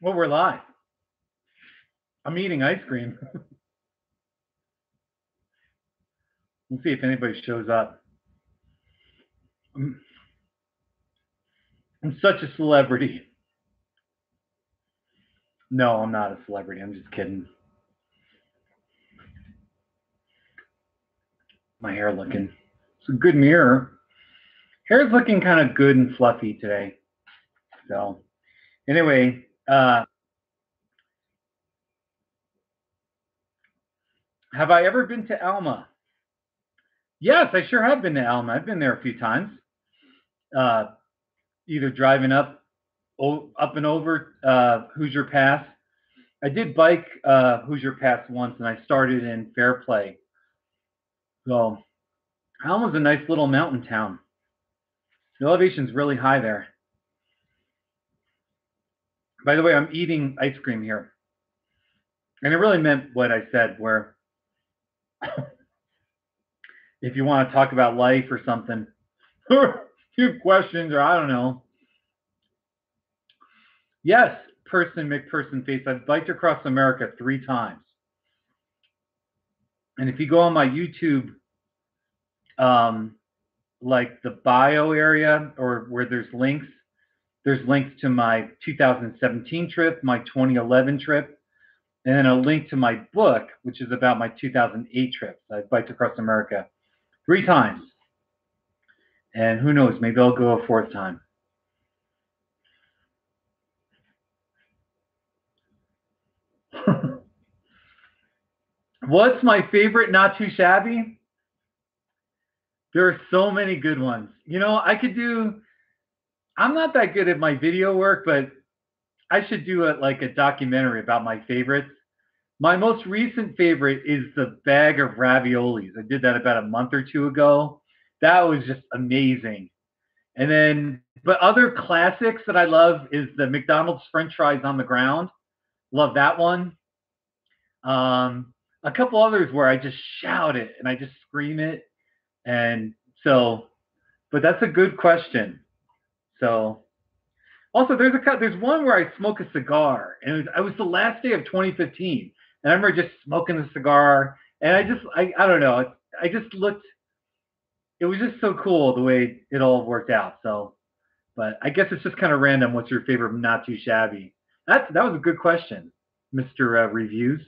Well, we're live. I'm eating ice cream. We'll see if anybody shows up. I'm, I'm such a celebrity. No, I'm not a celebrity. I'm just kidding. My hair looking. It's a good mirror. Hair's looking kind of good and fluffy today. So, anyway, have I ever been to Alma? Yes, I sure have been to Alma. I've been there a few times. Uh, Either driving up and over Hoosier Pass. I did bike Hoosier Pass once, and I started in Fairplay. So Alma's a nice little mountain town. The elevation's really high there. By the way, I'm eating ice cream here. And I really meant what I said, where if you want to talk about life or something, or you have questions, or I don't know. Yes, person McPerson face. I've biked across America 3 times. And if you go on my YouTube, um, like the bio area or where there's links to my 2017 trip, my 2011 trip, and then a link to my book, which is about my 2008 trip. I biked across America 3 times. And who knows, maybe I'll go a 4th time. What's my favorite not too shabby? There are so many good ones. I'm not that good at my video work, but I should do like a documentary about my favorites. My most recent favorite is the bag of raviolis. I did that about a month or two ago. That was just amazing. And then, but other classics that I love is the McDonald's French fries on the ground. Love that one. A couple others where I just shout it and I just scream it. And so, but that's a good question. So, also there's one where I smoke a cigar, and it was the last day of 2015, and I remember just smoking the cigar, and I don't know, I just looked. It was just so cool the way it all worked out. So, but I guess it's just kind of random. What's your favorite not too shabby? That was a good question, Mister Reviews.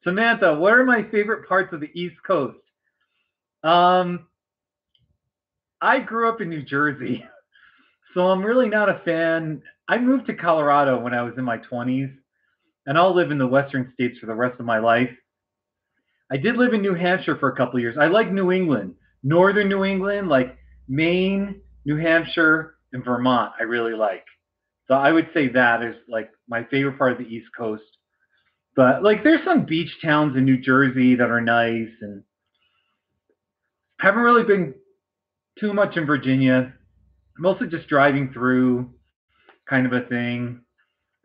Samantha, what are my favorite parts of the East Coast? Um, I grew up in New Jersey, so I'm really not a fan. I moved to Colorado when I was in my 20s, and I'll live in the Western states for the rest of my life. I did live in New Hampshire for a couple of years. I like New England, northern New England, like Maine, New Hampshire, and Vermont. I really like. So I would say that is like my favorite part of the East Coast. But like, there's some beach towns in New Jersey that are nice, and haven't really been too much in Virginia. Mostly just driving through, kind of a thing.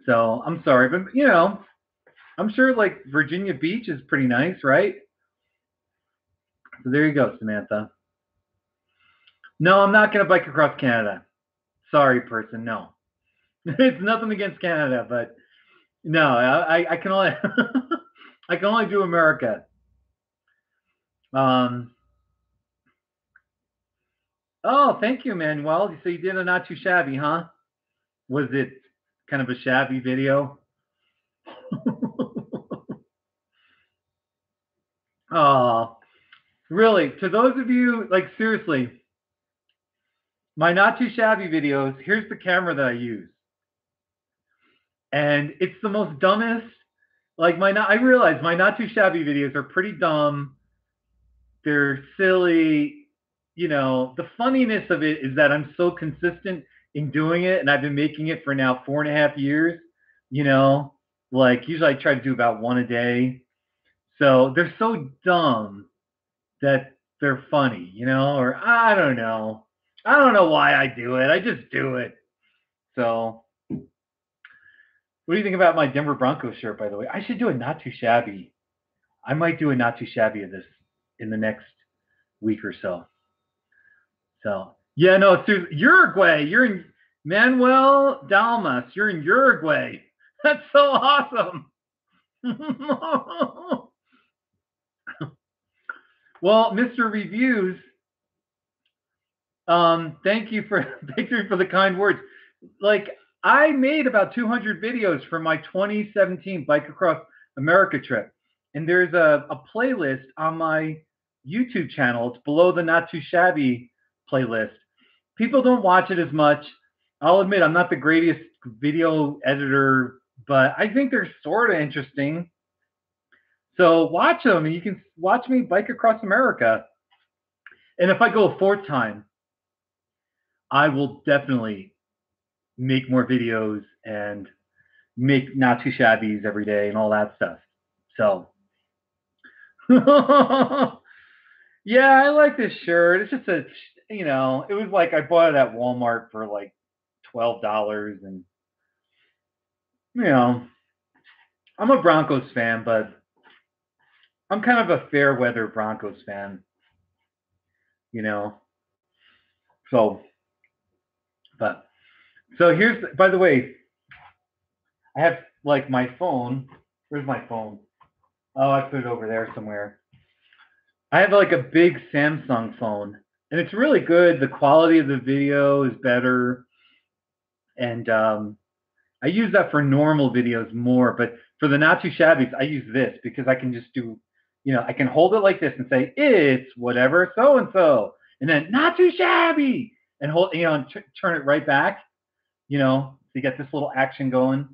So I'm sorry, but I'm sure like Virginia Beach is pretty nice, right? So there you go, Samantha. No, I'm not going to bike across Canada. Sorry, person. No, it's nothing against Canada, but no, I can only I can only do America. Um, oh, thank you, Manuel. So you did a not too shabby, huh? Was it kind of a shabby video? Oh, really? To those of you, like seriously, my not too shabby videos, here's the camera that I use. And it's the most dumbest. Like I realize my not too shabby videos are pretty dumb. They're silly. The funniness of it is that I'm so consistent in doing it, and I've been making it for now 4.5 years. You know, like usually I try to do about one a day. So they're so dumb that they're funny, or I don't know. I don't know why I do it. I just do it. So, what do you think about my Denver Broncos shirt, by the way? I should do a not too shabby. I might do a not too shabby of this in the next week or so. So, yeah, no, it's Uruguay. Manuel Dalmas, you're in Uruguay. That's so awesome. Well, Mr. Reviews, thank you for the kind words. Like, I made about 200 videos for my 2017 Bike Across America trip, and there's a playlist on my YouTube channel. It's below the Not Too Shabby playlist. People don't watch it as much. I'll admit I'm not the greatest video editor, but I think they're sort of interesting. So watch them. You can watch me bike across America. And if I go a fourth time, I will definitely make more videos and make Not Too Shabbies every day and all that stuff. So, yeah, I like this shirt. It's just it was like I bought it at Walmart for like $12, and I'm a Broncos fan, but I'm kind of a fair weather Broncos fan, So, but here's, by the way, I have like my phone. Where's my phone? Oh, I put it over there somewhere. I have like a big Samsung phone, and it's really good. The quality of the video is better, and I use that for normal videos more. But for the Not Too Shabbies, I use this because I can just do, I can hold it like this and say it's whatever so and so, and then Not Too Shabby, and hold, and turn it right back. So you get this little action going.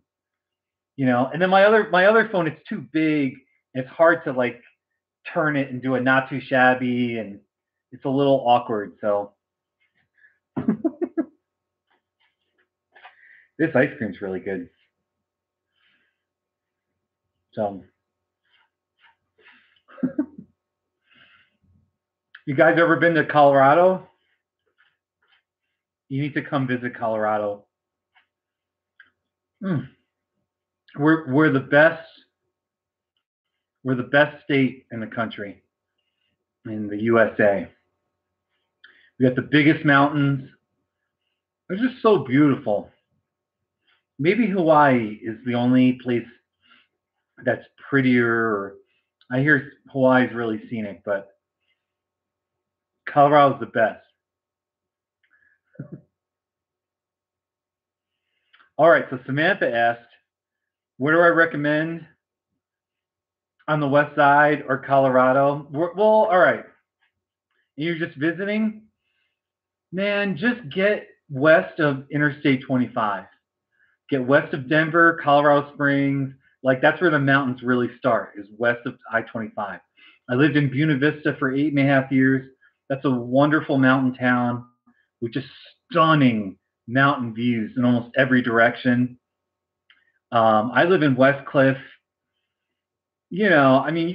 And then my other phone, it's too big. It's hard to like turn it and do a Not Too Shabby, and it's a little awkward. So this ice cream's really good. So you guys ever been to Colorado? You need to come visit Colorado. We're the best. We're the best state in the country, in the USA. We got the biggest mountains. They're just so beautiful. Maybe Hawaii is the only place that's prettier. I hear Hawaii's really scenic, but Colorado's the best. All right, so Samantha asked, where do I recommend on the west side or Colorado? Well, all right. You're just visiting? Man, just get west of Interstate 25. Get west of Denver, Colorado Springs. Like, that's where the mountains really start, is west of I-25. I lived in Buena Vista for 8.5 years. That's a wonderful mountain town with just stunning mountain views in almost every direction. I live in West Cliff. You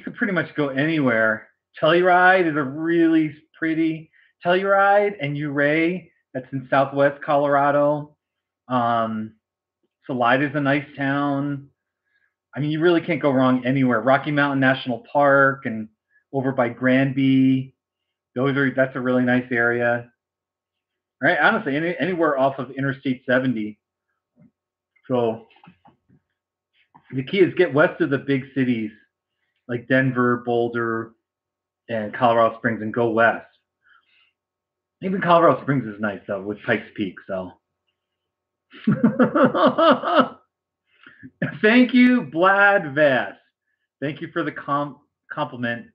could pretty much go anywhere. Telluride is a really pretty Telluride, and Ouray, that's in southwest Colorado. Salida is a nice town. You really can't go wrong anywhere. Rocky Mountain National Park and over by Granby, that's a really nice area. Right? Honestly, anywhere off of Interstate 70. So the key is get west of the big cities like Denver, Boulder, and Colorado Springs, and go west. Even Colorado Springs is nice though, with Pikes Peak. So thank you, Blad Vass. Thank you for the compliment.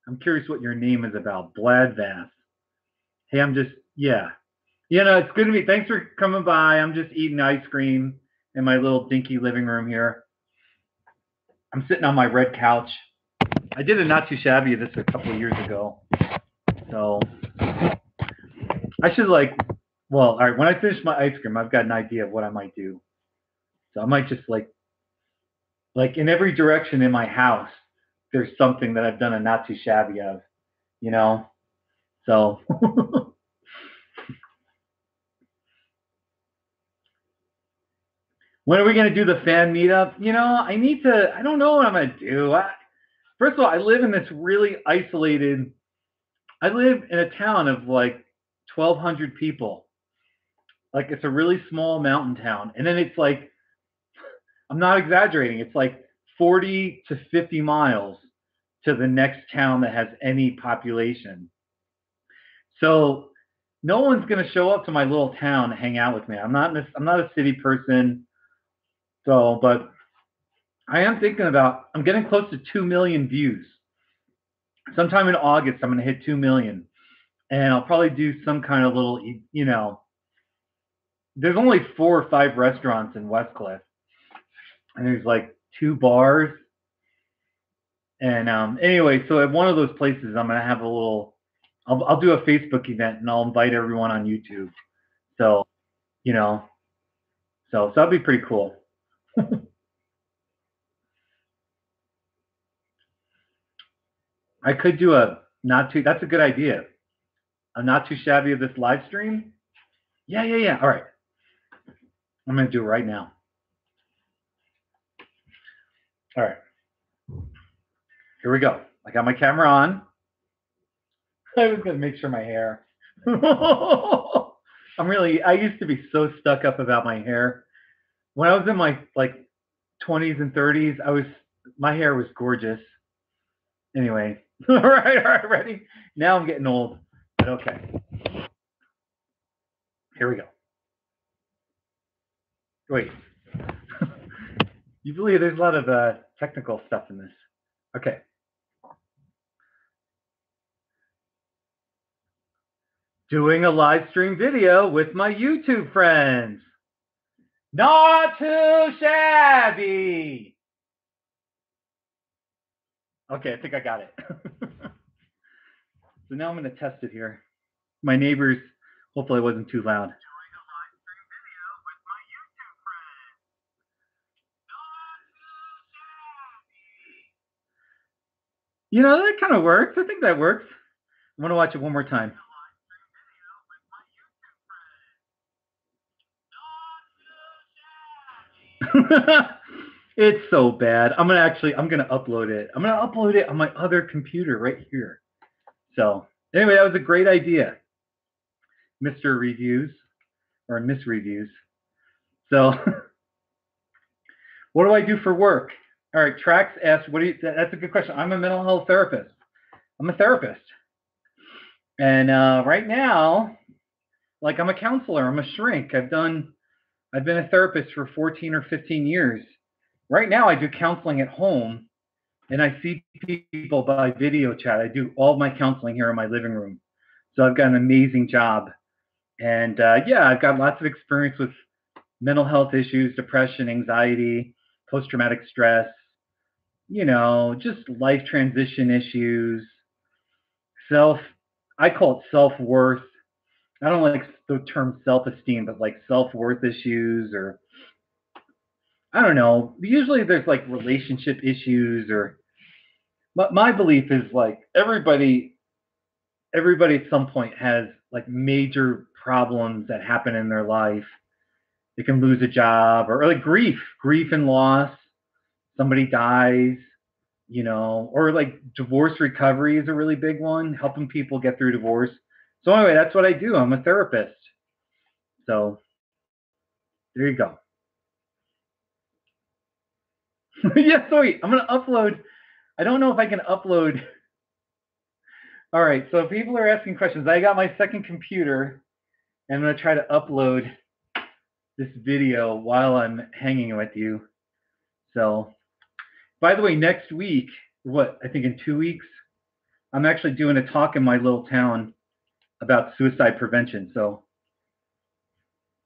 I'm curious what your name is about, Blad Vass. Hey, it's good to meet. Thanks for coming by. I'm just eating ice cream in my little dinky living room here. I'm sitting on my red couch. I did a Not Too Shabby of this a couple of years ago. So I should all right, when I finish my ice cream, I've got an idea of what I might do. So I might just like in every direction in my house, there's something that I've done a Not Too Shabby of, So when are we going to do the fan meetup? I don't know what I'm going to do. First of all, I live in this really isolated, I live in a town of like 1,200 people. Like it's a really small mountain town. And then it's like, I'm not exaggerating. It's like 40 to 50 miles to the next town that has any population. So no one's going to show up to my little town to hang out with me. I'm not a city person. So, but I am thinking about, I'm getting close to 2 million views. Sometime in August, I'm going to hit 2 million. And I'll probably do some kind of little, there's only 4 or 5 restaurants in Westcliff. And there's like 2 bars. And anyway, so at one of those places, I'm going to have a little, I'll do a Facebook event and I'll invite everyone on YouTube. So, so that'd be pretty cool. I could do that's a good idea. A not too shabby of this live stream. Yeah. All right. I'm going to do it right now. All right. Here we go. I got my camera on. I was going to make sure my hair. I used to be so stuck up about my hair. When I was in my 20s and 30s, my hair was gorgeous. Anyway, all right, ready? Now I'm getting old, but okay. Here we go. Wait. You believe there's a lot of technical stuff in this. Okay. Doing a live stream video with my YouTube friends. Not too shabby. Okay, I think I got it. So now I'm going to test it here. My neighbors, hopefully it wasn't too loud. That kind of works. I think that works. I'm going to watch it one more time. It's so bad. I'm going to upload it. I'm going to upload it on my other computer right here. So anyway, that was a great idea, Mr. Reviews or Miss Reviews. So what do I do for work? All right, Trax asked, that's a good question. I'm a mental health therapist. I'm a therapist. And right now, I'm a counselor. I'm a shrink. I've been a therapist for 14 or 15 years. Right now, I do counseling at home, and I see people by video chat. I do all my counseling here in my living room. So I've got an amazing job. And I've got lots of experience with mental health issues, depression, anxiety, post-traumatic stress, just life transition issues, I call it self-worth. I don't like the term self-esteem, but self-worth issues, or I don't know. Usually there's relationship issues, or my belief is everybody at some point has major problems that happen in their life. They can lose a job, or grief and loss. Somebody dies, or divorce recovery is a really big one, helping people get through divorce. So anyway, that's what I do. I'm a therapist. So there you go. Yeah, sorry. I'm going to upload. I don't know if I can upload. All right. So people are asking questions. I got my second computer, and I'm going to try to upload this video while I'm hanging with you. So, by the way, next week, I think in 2 weeks, I'm actually doing a talk in my little town about suicide prevention. So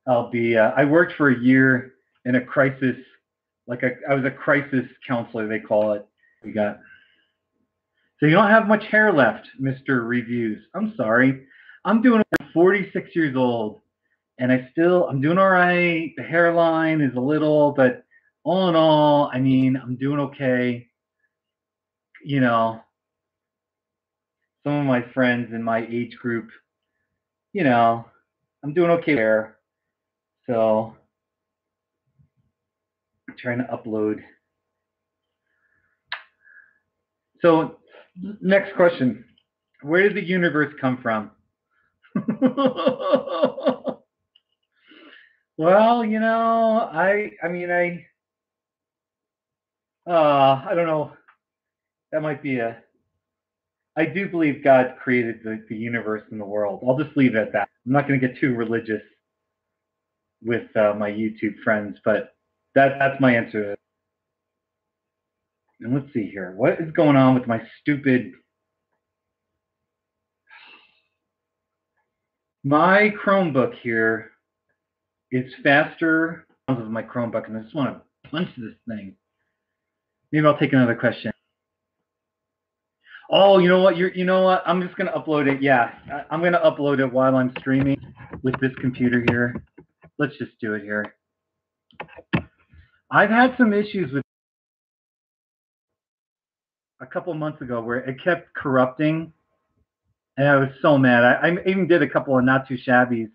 I worked for a year in a crisis, I was a crisis counselor, they call it. So you don't have much hair left, Mr. Reviews. I'm sorry. I'm 46 years old, and I'm doing all right. The hairline is a little, but all in all, I'm doing okay. Some of my friends in my age group, I'm doing okay there. So I'm trying to upload. So next question. Where did the universe come from? Well, I don't know. That might be I do believe God created the universe and the world. I'll just leave it at that. I'm not going to get too religious with my YouTube friends, but that's my answer to it. And let's see here. What is going on with my stupid... My Chromebook here is faster than my Chromebook, and I just want to punch this thing. Maybe I'll take another question. Oh, you know what? You know what? I'm just gonna upload it. Yeah, I'm gonna upload it while I'm streaming with this computer here. Let's just do it here. I've had some issues with a couple months ago where it kept corrupting, and I was so mad. I even did a couple of Not Too Shabbies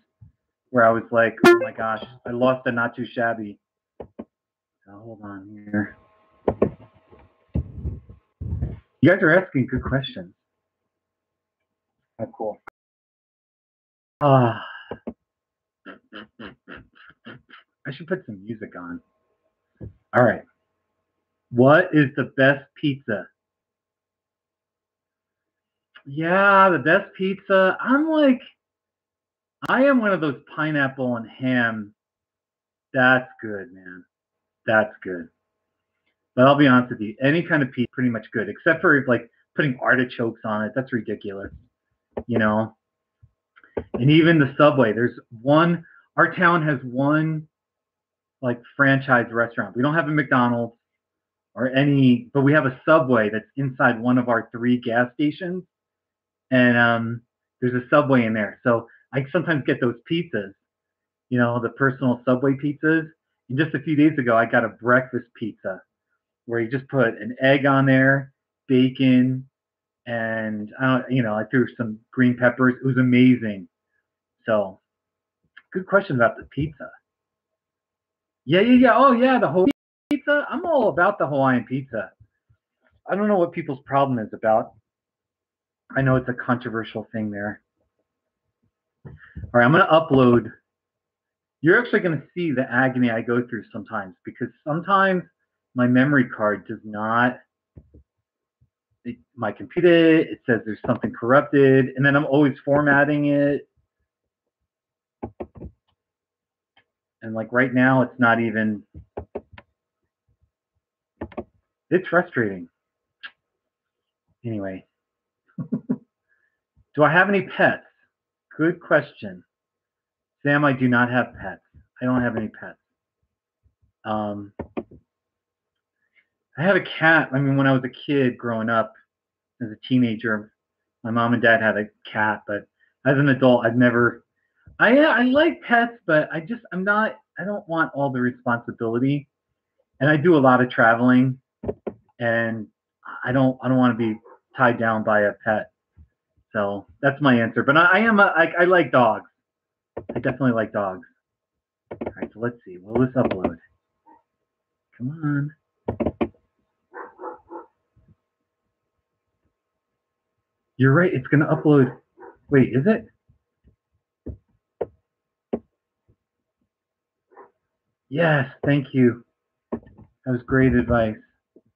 where I was like, oh my gosh, I lost the Not Too Shabby. So hold on here. You guys are asking good questions. Oh, cool. I should put some music on. All right. What is the best pizza? Yeah, the best pizza. I am one of those pineapple and ham. That's good, man. That's good. But I'll be honest with you, any kind of pizza, pretty much good, except for like putting artichokes on it. That's ridiculous, you know. And even the Subway. There's one. Our town has one like franchise restaurant. We don't have a McDonald's or any, but we have a Subway that's inside one of our 3 gas stations, and there's a Subway in there. So I sometimes get those pizzas, the personal Subway pizzas. And just a few days ago, I got a breakfast pizza where you just put an egg on there, bacon, and I threw some green peppers. It was amazing. So, good question about the pizza. Yeah, yeah, yeah. Oh, yeah, the whole pizza. I'm all about the Hawaiian pizza. I don't know what people's problem is about. I know it's a controversial thing there. All right, I'm going to upload. You're actually going to see the agony I go through sometimes, because sometimes my memory card does not. My computer, it says there's something corrupted, and then I'm always formatting it. And like right now, it's not even. It's frustrating. Anyway. Do I have any pets? Good question. Sam, I do not have pets. I don't have any pets. I had a cat. I mean, when I was a kid growing up, as a teenager, my mom and dad had a cat, but as an adult, I've never. I like pets, but I don't want all the responsibility, and I do a lot of traveling, and I don't want to be tied down by a pet. So that's my answer. But I like dogs. I definitely like dogs. All right, so let's see. Will this upload? Come on. You're right. It's going to upload. Wait, is it? Yes, thank you. That was great advice.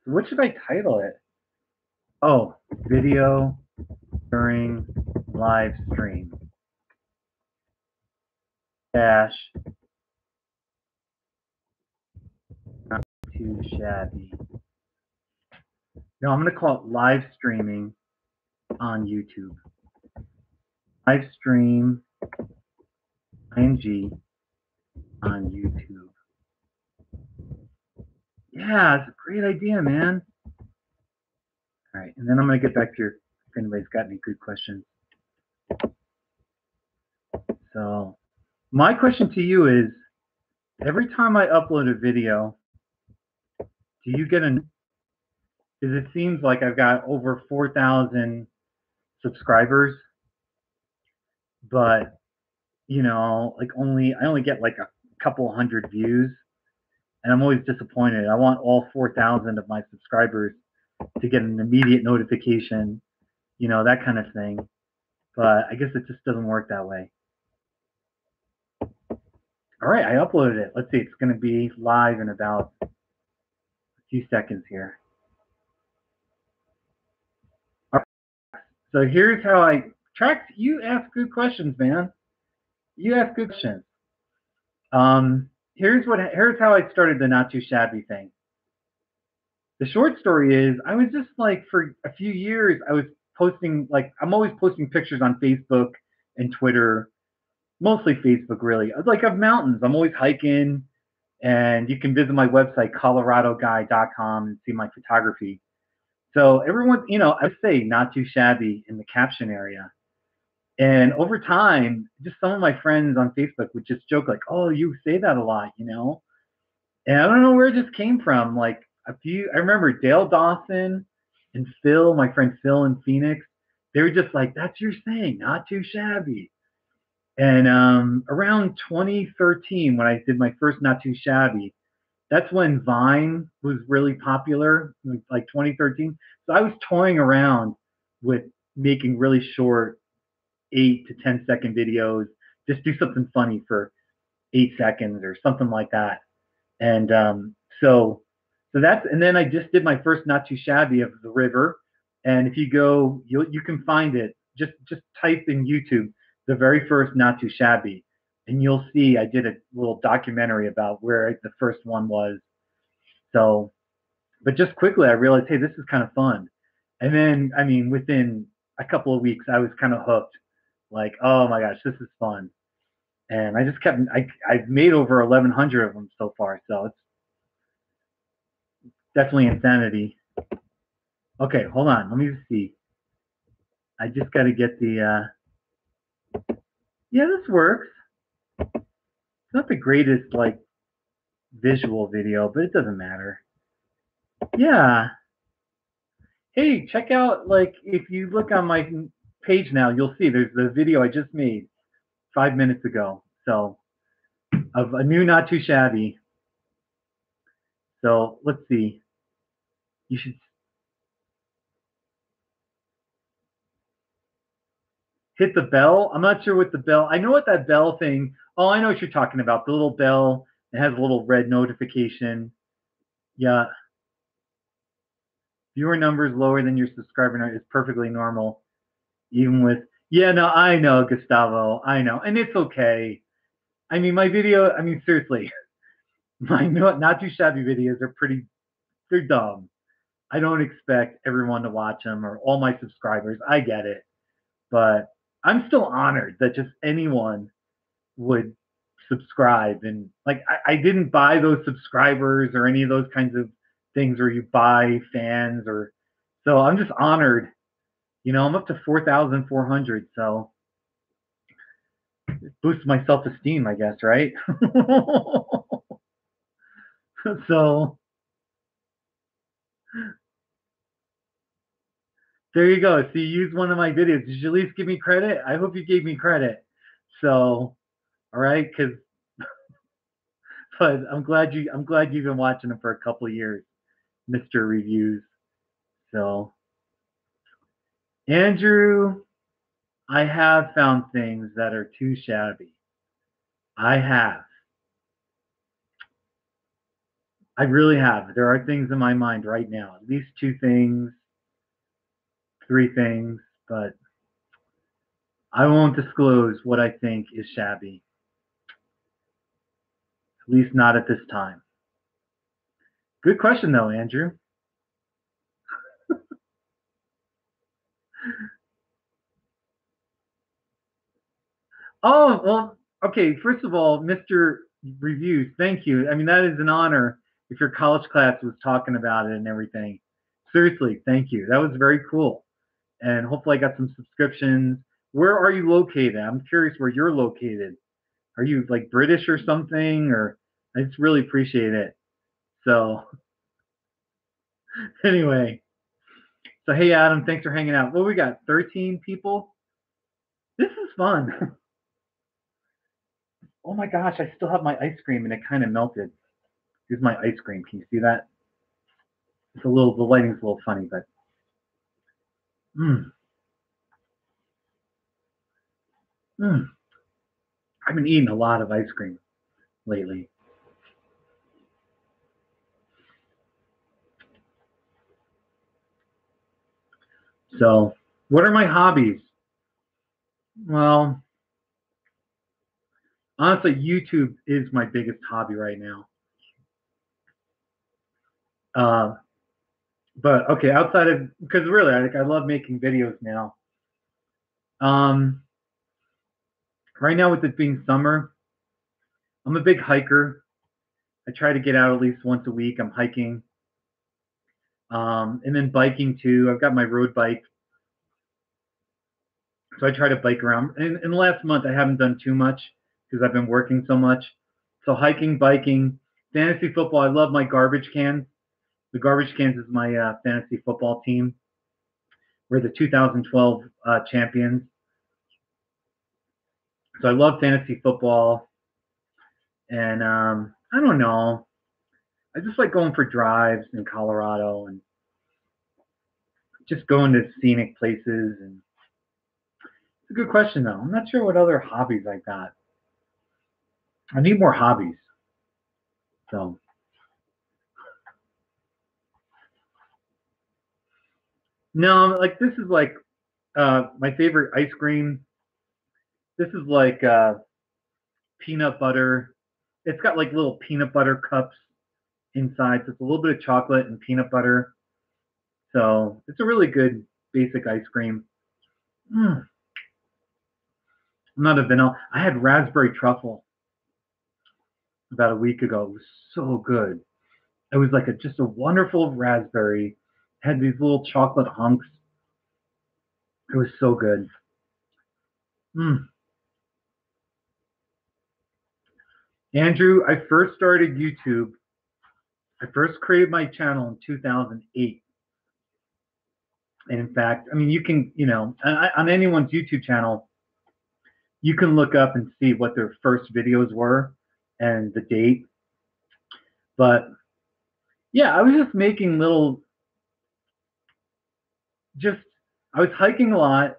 What should I title it? Oh, video during live stream. Dash. Not too shabby. No, I'm going to call it live streaming on YouTube. Live stream ing on YouTube. Yeah, it's a great idea, man. All right, and then I'm going to get back to if anybody's got any good questions. So my question to you is, every time I upload a video, do you get because it seems like I've got over 4,000 subscribers, but like I only get like a couple hundred views, and I'm always disappointed. I want all 4,000 of my subscribers to get an immediate notification, that kind of thing. But I guess it just doesn't work that way. All right, I uploaded it. Let's see, it's going to be live in about a few seconds here. All right, so here's how I tracked. You ask good questions, man. You ask good questions. Here's how I started the Not Too Shabby thing. The short story is I was just like for a few years I was posting like I'm always posting pictures on Facebook and Twitter, mostly Facebook really. Like of mountains. I'm always hiking and you can visit my website coloradoguy.com and see my photography. So everyone, I say not too shabby in the caption area. And over time, just some of my friends on Facebook would just joke like, "Oh, you say that a lot." And I don't know where it just came from. Like I remember Dale Dawson and Phil, my friend Phil in Phoenix, they were just like, "That's your saying, not too shabby." And around 2013, when I did my first Not Too Shabby, that's when Vine was really popular, like 2013. So I was toying around with making really short 8 to 10 second videos, just do something funny for 8 seconds or something like that. And and then I just did my first Not Too Shabby of the river. And if you go, you can find it. Just type in YouTube the very first Not Too Shabby, and you'll see I did a little documentary about where the first one was. So, but just quickly, I realized, hey, this is kind of fun. And then, I mean, within a couple of weeks, I was kind of hooked. Like, oh my gosh, this is fun. And I just kept, I've made over 1,100 of them so far. So it's definitely insanity. Okay, hold on. Let me see. I just got to get yeah, this works. It's not the greatest, like, visual video, but it doesn't matter. Yeah. Hey, check out, like, if you look on my page now, you'll see there's the video I just made 5 minutes ago. So, of a new Not Too Shabby. So, let's see. You should hit the bell. I'm not sure what the bell. I know what that bell thing. Oh, I know what you're talking about. The little bell. It has a little red notification. Yeah. Viewer numbers lower than your subscriber number is perfectly normal. Even with yeah, no, I know, Gustavo. I know. And it's okay. I mean, my video, I mean, seriously, my Not Too Shabby videos are they're dumb. I don't expect everyone to watch them or all my subscribers. I get it. But I'm still honored that just anyone would subscribe. And like, I didn't buy those subscribers or any of those kinds of things where you buy fans or so I'm just honored. I'm up to 4,400. So it boosts my self esteem, I guess, right? So there you go. So you used one of my videos. Did you at least give me credit? I hope you gave me credit. So, all right, because but I'm glad you've been watching them for a couple of years, Mr. Reviews. So, Andrew, I have found things that are too shabby. I have. I really have. There are things in my mind right now. At least 2 things, 3 things, but I won't disclose what I think is shabby. At least not at this time. Good question though, Andrew. Oh, well, okay. First of all, Mr. Reviews, thank you. I mean, that is an honor if your college class was talking about it and everything. Seriously, thank you. That was very cool. And hopefully I got some subscriptions. Where are you located? I'm curious where you're located. Are you like British or something? Or I just really appreciate it. So anyway, so hey Adam, thanks for hanging out. What we got? 13 people? This is fun. Oh my gosh, I still have my ice cream and it kind of melted. Here's my ice cream. Can you see that? The lighting's a little funny, but mm, mm. I've been eating a lot of ice cream. lately. So, what are my hobbies? Well, honestly, YouTube is my biggest hobby right now. Uh, but okay, outside of because really, I love making videos now. Um, right now with it being summer, I'm a big hiker. I try to get out at least once a week. I'm hiking, and then biking too. I've got my road bike, so I try to bike around. In the last month, I haven't done too much because I've been working so much. So hiking, biking, fantasy football. I love my garbage cans. The Garbage Cans is my fantasy football team. We're the 2012 champions. So I love fantasy football, and I don't know. I just like going for drives in Colorado and just going to scenic places. And it's a good question though. I'm not sure what other hobbies I got. I need more hobbies. So no, like this is like my favorite ice cream. This is like peanut butter. It's got like little peanut butter cups inside. So it's a little bit of chocolate and peanut butter. So it's a really good basic ice cream. Mm, I'm not a vanilla. I had raspberry truffle about a week ago. It was so good. It was like just a wonderful raspberry. Had these little chocolate hunks. It was so good. Mm. Andrew, I first started YouTube. I first created my channel in 2008. And in fact, I mean, you can, on anyone's YouTube channel, you can look up and see what their first videos were and the date. But yeah, I was just making little, just, I was hiking a lot.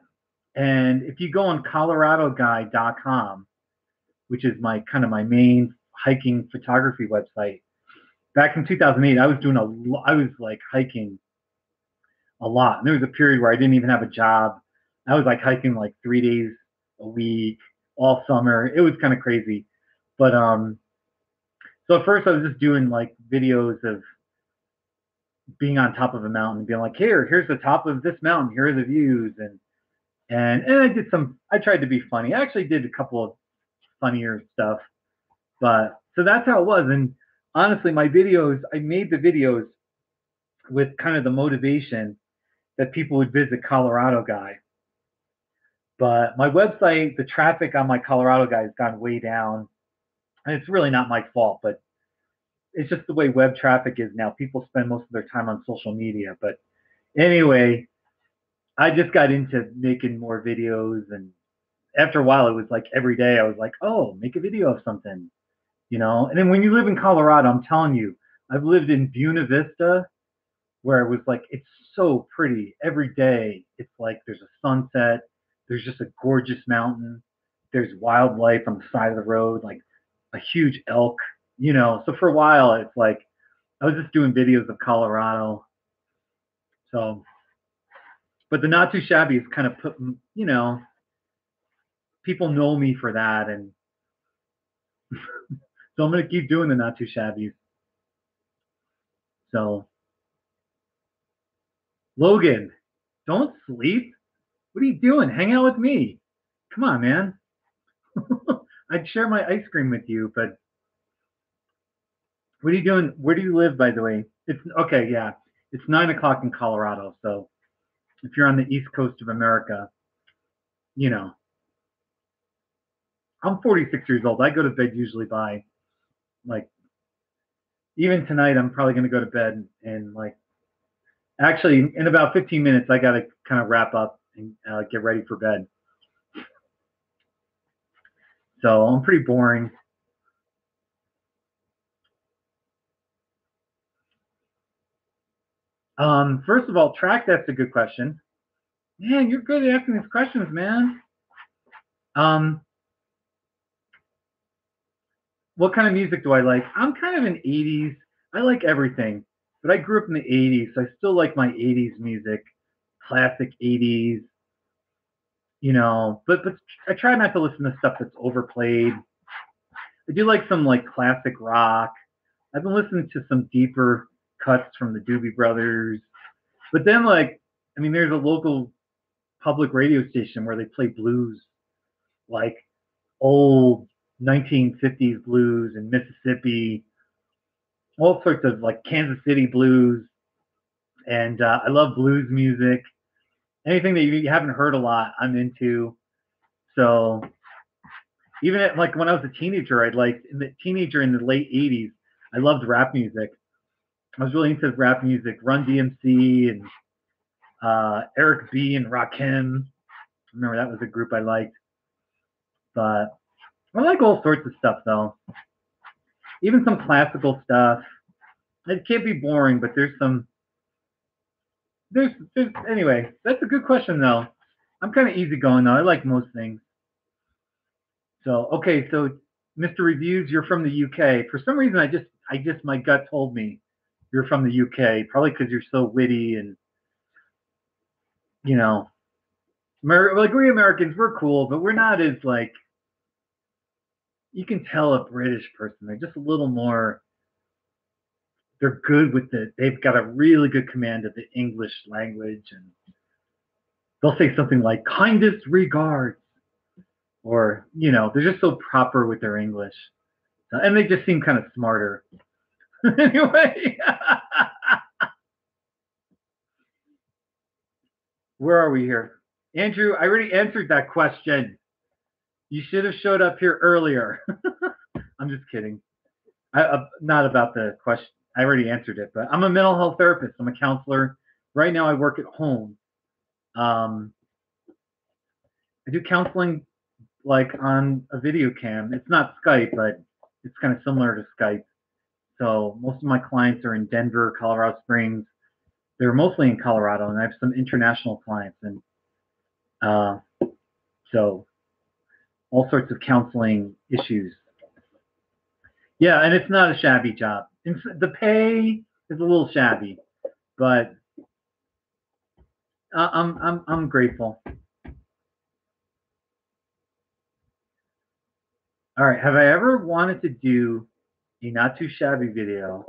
And if you go on coloradoguide.com, which is my kind of my main hiking photography website, back in 2008, I was like hiking a lot. And there was a period where I didn't even have a job. I was like hiking like 3 days a week all summer. It was kind of crazy. But so at first I was just doing like videos of being on top of a mountain and being like, here's the top of this mountain, here are the views, and I tried to be funny. I actually did a couple of funnier stuff. But so that's how it was. And honestly, I made the videos with kind of the motivation that people would visit Colorado Guy. But my website, the traffic on my Colorado Guy has gone way down. And it's really not my fault, but it's just the way web traffic is now. People spend most of their time on social media. But anyway, I just got into making more videos. And after a while, it was like every day I was like, oh, make a video of something, And then when you live in Colorado, I'm telling you, I've lived in Buena Vista where it was like, it's so pretty. Every day, it's like there's a sunset, there's just a gorgeous mountain, there's wildlife on the side of the road, like a huge elk. So for a while, it's like I was just doing videos of Colorado. So, but the Not Too Shabby is kind of people know me for that. And so I'm going to keep doing the Not Too Shabby. So, Logan, don't sleep. What are you doing? Hang out with me. Come on, man. I'd share my ice cream with you, but what are you doing? Where do you live, by the way? It's okay, yeah. It's 9 o'clock in Colorado, so if you're on the East Coast of America, you know. I'm 46 years old. I go to bed usually by like even tonight I'm probably gonna go to bed and like actually in about 15 minutes I gotta kind of wrap up and get ready for bed. So I'm pretty boring. First of all, track that's a good question. Man, you're good at asking these questions, man. Um, what kind of music do I like? I'm kind of an 80s. I like everything, but I grew up in the 80s, so I still like my 80s music, classic 80s, but I try not to listen to stuff that's overplayed. I do like some like classic rock. I've been listening to some deeper cuts from the Doobie Brothers. But then there's a local public radio station where they play blues, like old 1950s blues in Mississippi, all sorts of like Kansas City blues. And I love blues music. Anything that you haven't heard a lot, I'm into. So even like when I was a teenager, in the late 80s, I loved rap music. I was really into rap music, Run DMC and Eric B and Rakim. Remember that was a group I liked. But I like all sorts of stuff though. Even some classical stuff. It can't be boring, but there's anyway, that's a good question though. I'm kind of easygoing though. I like most things. So okay, so Mr. Reviews, you're from the UK. For some reason I just my gut told me you're from the UK, probably because you're so witty and you know, like we Americans, we're cool, but we're not as like you can tell a British person. They're just a little more. They're good with it. They've got a really good command of the English language, and they'll say something like "kindest regards," or they're just so proper with their English, and they just seem kind of smarter. Anyway, where are we here, Andrew? I already answered that question. You should have showed up here earlier. I'm just kidding. Not about the question. I already answered it, but I'm a mental health therapist. I'm a counselor. Right now, I work at home. I do counseling like on a video cam. It's not Skype, but it's kind of similar to Skype. So most of my clients are in Denver, Colorado Springs. They're mostly in Colorado, and I have some international clients, and so all sorts of counseling issues. Yeah, and it's not a shabby job. The pay is a little shabby, but I'm grateful. All right, have I ever wanted to do a not too shabby video,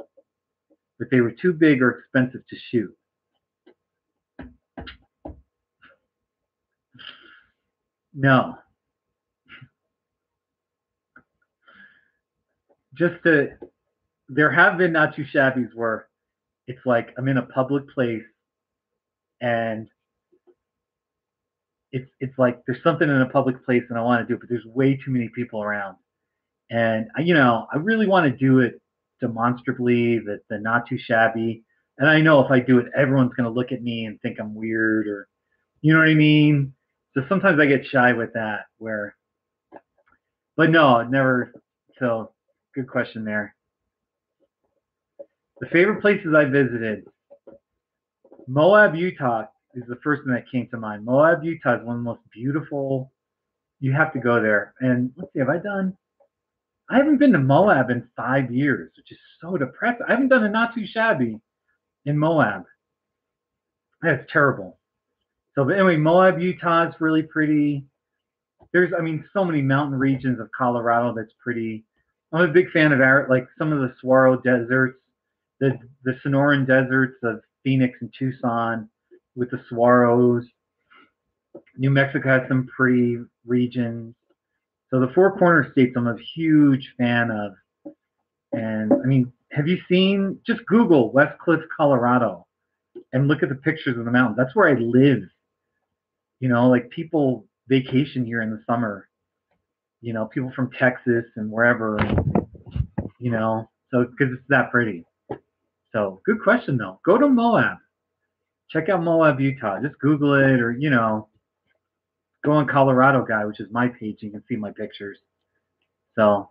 but they were too big or expensive to shoot? No. There have been not too shabbies where it's like I'm in a public place and it's like there's something in a public place and I want to do it, but there's way too many people around. And I really want to do it demonstrably, that the not too shabby. And I know if I do it, everyone's going to look at me and think I'm weird, or you know what I mean. So sometimes I get shy with that. But no, never. So good question there. The favorite places I visited, Moab, Utah is the first thing that came to mind. Moab, Utah is one of the most beautiful. You have to go there. And let's see, I haven't been to Moab in 5 years, which is so depressing. I haven't done a not too shabby in Moab. That's terrible. So, but anyway, Moab, Utah is really pretty. There's, so many mountain regions of Colorado that's pretty. I'm a big fan of like some of the saguaro deserts, the Sonoran deserts of Phoenix and Tucson with the saguaros. New Mexico has some pretty regions. So the Four Corner States, I'm a huge fan of. And have you seen? Just Google West Cliff, Colorado, and look at the pictures of the mountains. That's where I live. Like people vacation here in the summer. People from Texas and wherever. So because it's that pretty. So good question though. Go to Moab. Check out Moab, Utah. Just Google it, or go on Colorado Guy, which is my page. You can see my pictures. So.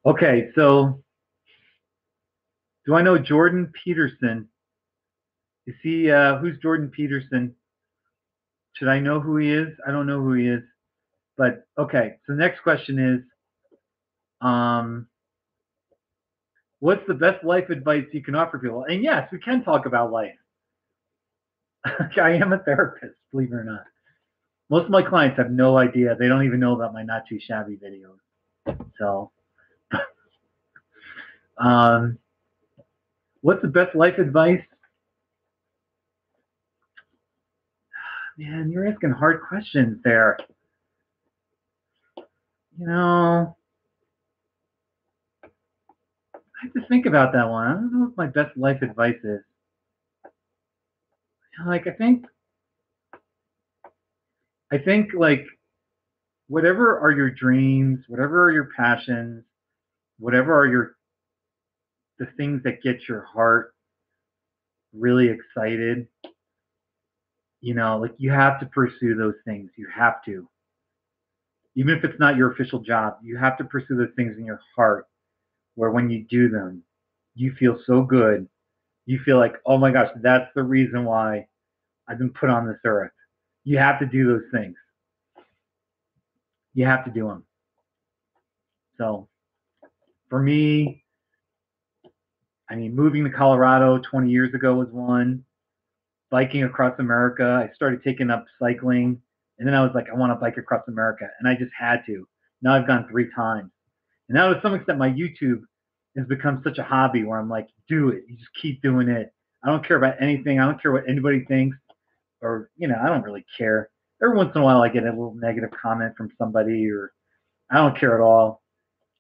Okay, so do I know Jordan Peterson? Is he, who's Jordan Peterson? Should I know who he is? I don't know who he is. But okay, so the next question is, what's the best life advice you can offer people? And yes, we can talk about life. I am a therapist, believe it or not. Most of my clients have no idea. They don't even know about my Not Too Shabby videos. So, what's the best life advice? Man, you're asking hard questions there. You know, I have to think about that one. I don't know what my best life advice is. Like, I think like, whatever are your dreams, whatever are your passions, whatever are the things that get your heart really excited, like you have to pursue those things. You have to. Even if it's not your official job, you have to pursue those things in your heart where when you do them, you feel so good. You feel like, oh my gosh, that's the reason why I've been put on this earth. You have to do those things. You have to do them. So for me, I mean, moving to Colorado 20 years ago was one. Biking across America, I started taking up cycling. And then I was like, I want to bike across America. And I just had to. Now I've gone 3 times. And now to some extent, my YouTube has become such a hobby where I'm like, do it. You just keep doing it. I don't care about anything. I don't care what anybody thinks. Or, I don't really care. Every once in a while, I get a little negative comment from somebody, or I don't care at all.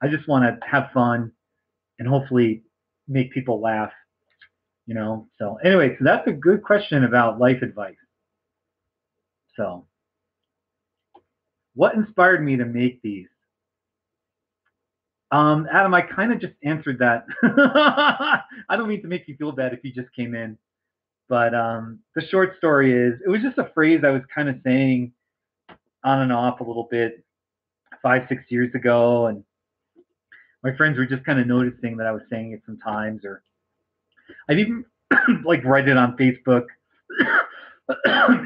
I just want to have fun and hopefully make people laugh, So anyway, so that's a good question about life advice. So what inspired me to make these? Adam, I kind of just answered that. I don't mean to make you feel bad if you just came in, but the short story is, it was just a phrase I was kind of saying on and off a little bit 5-6 years ago, and my friends were just kind of noticing that I was saying it sometimes, or I'd even like write it on Facebook,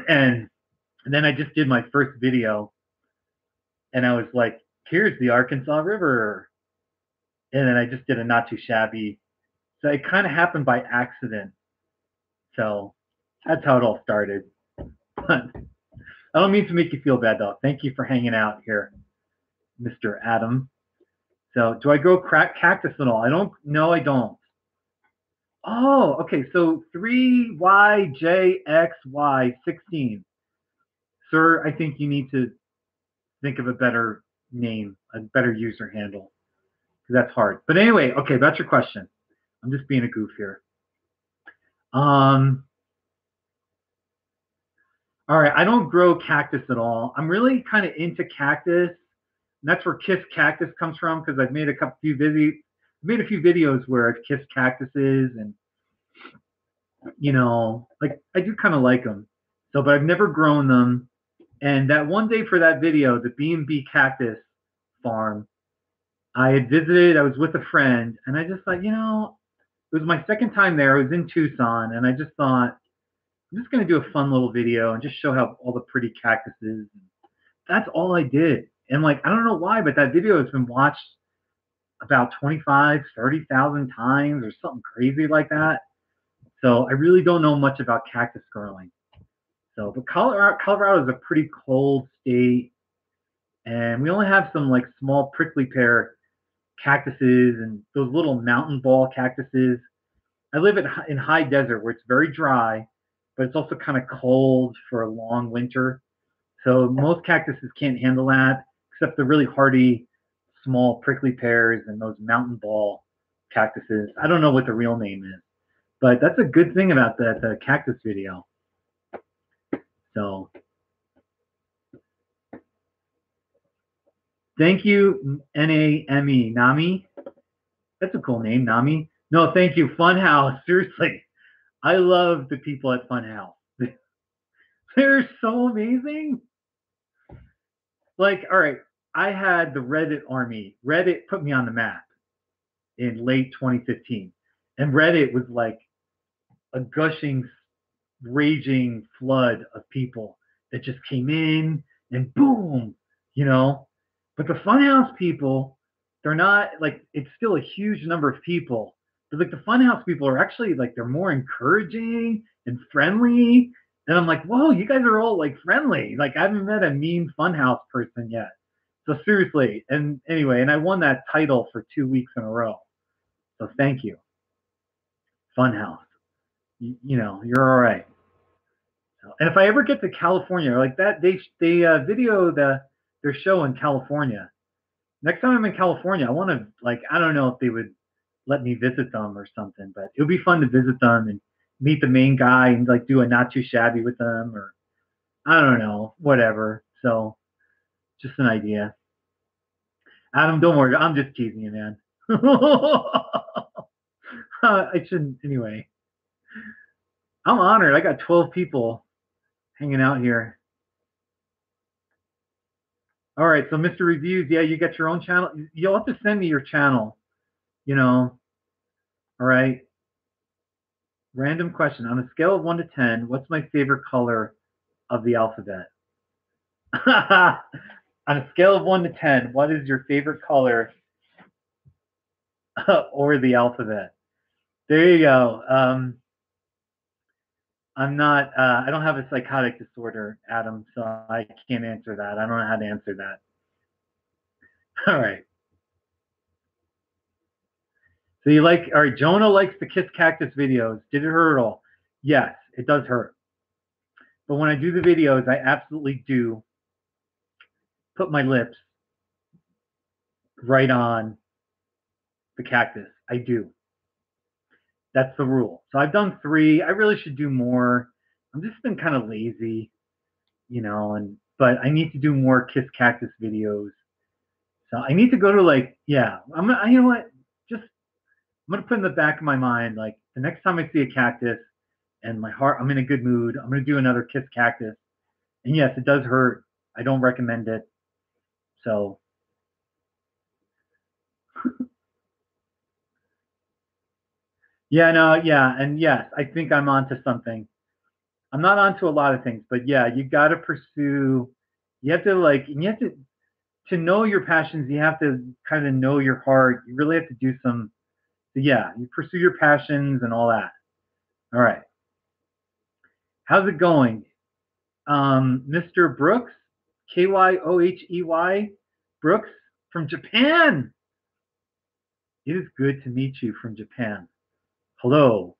and then I just did my first video, and I was like, here's the Arkansas River. And then I just did a Not Too Shabby. So it kind of happened by accident. So that's how it all started. But I don't mean to make you feel bad, though. Thank you for hanging out here, Mr. Adam. So do I grow cactus at all? I don't. No, I don't. Oh, okay. So 3YJXY16. Sir, I think you need to think of a better name, a better user handle. That's hard. But anyway, okay, that's your question. I'm just being a goof here. All right, I don't grow cactus at all. I'm really kind of into cactus. And that's where Kiss Cactus comes from, because I've made a few videos where I've kissed cactuses, and like I do kind of like them. So, but I've never grown them. And that one day for that video, the B&B Cactus Farm, I had visited. I was with a friend, and I just thought, it was my second time there. I was in Tucson, and I just thought, I'm just going to do a fun little video and just show how all the pretty cactuses. That's all I did. And like, I don't know why, but that video has been watched about 25, 30,000 times or something crazy like that. So I really don't know much about cactus growing. So, but Colorado is a pretty cold state, and we only have some like small prickly pear cactuses and those little mountain ball cactuses. I live in high desert where it's very dry, but it's also kind of cold for a long winter. So most cactuses can't handle that, except the really hardy, small prickly pears and those mountain ball cactuses. I don't know what the real name is, but that's a good thing about the cactus video. So thank you, Name, Nami. That's a cool name, Nami. No, thank you, Funhouse. Seriously, I love the people at Funhouse. They're so amazing. Like, all right, I had the Reddit army. Reddit put me on the map in late 2015. And Reddit was like a gushing, raging flood of people that just came in, and boom, you know. But the Funhouse people, they're not like it's still a huge number of people. But like the Funhouse people are actually like they're more encouraging and friendly. And I'm like, whoa, you guys are all like friendly. Like I haven't met a mean Funhouse person yet. So seriously, and anyway, and I won that title for 2 weeks in a row. So thank you, Funhouse. You know, you're all right. And if I ever get to California, like that, they video their show in California. Next time I'm in California, I want to like I don't know if they would let me visit them or something, but it would be fun to visit them and meet the main guy and like do a not too shabby with them or I don't know, whatever. So just an idea. Adam, don't worry, I'm just teasing you, man. I shouldn't anyway. I'm honored. I got 12 people hanging out here. All right, so Mr. Reviews, yeah, you got your own channel. You'll have to send me your channel, you know. All right. Random question. On a scale of 1 to 10, what's my favorite color of the alphabet? On a scale of 1 to 10, what is your favorite color or the alphabet? There you go. I'm not, I don't have a psychotic disorder, Adam, so I can't answer that. I don't know how to answer that. All right. So you like, all right, Jonah likes the Kiss Cactus videos. Did it hurt at all? Yes, it does hurt. But when I do the videos, I absolutely do put my lips right on the cactus. I do. That's the rule. So I've done 3. I really should do more. I'm just been kind of lazy, you know, and but I need to do more Kiss Cactus videos. So I need to go to like, yeah, you know what? Just I'm gonna put in the back of my mind, like the next time I see a cactus and my heart, I'm in a good mood. I'm gonna do another Kiss Cactus. And yes, it does hurt. I don't recommend it. So yeah, no, yeah, and yes, I think I'm onto something. I'm not onto a lot of things, but yeah, you got to pursue. You have to like, you have to know your passions. You have to kind of know your heart. You really have to do some. Yeah, you pursue your passions and all that. All right, how's it going, Mr. Brooks? Kyohey Brooks from Japan. It is good to meet you from Japan. Hello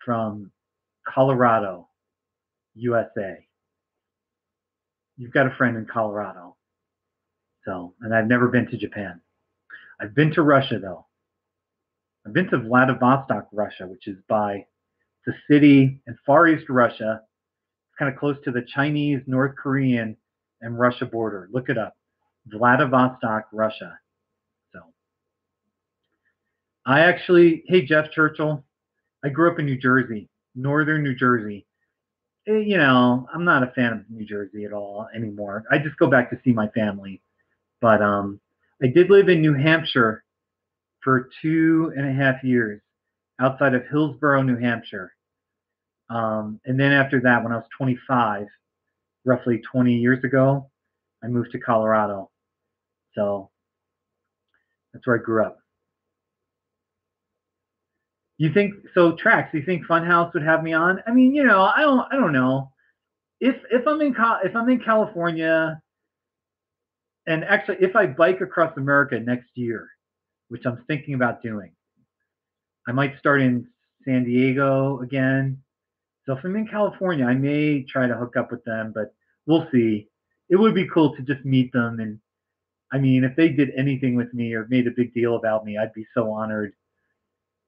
from Colorado, USA. You've got a friend in Colorado. So, and I've never been to Japan. I've been to Russia though. I've been to Vladivostok, Russia, which is by the city in Far East Russia. It's kind of close to the Chinese, North Korean, and Russia border. Look it up. Vladivostok, Russia. So I actually, hey Jeff Churchill, I grew up in New Jersey, northern New Jersey. You know, I'm not a fan of New Jersey at all anymore. I just go back to see my family. But I did live in New Hampshire for 2.5 years outside of Hillsborough, New Hampshire. And then after that, when I was 25, roughly 20 years ago, I moved to Colorado. So that's where I grew up. You think so, Trax? You think Funhouse would have me on? I mean, you know, I don't know. If I'm in California, and actually, if I bike across America next year, which I'm thinking about doing, I might start in San Diego again. So if I'm in California, I may try to hook up with them, but we'll see. It would be cool to just meet them. And I mean, if they did anything with me or made a big deal about me, I'd be so honored.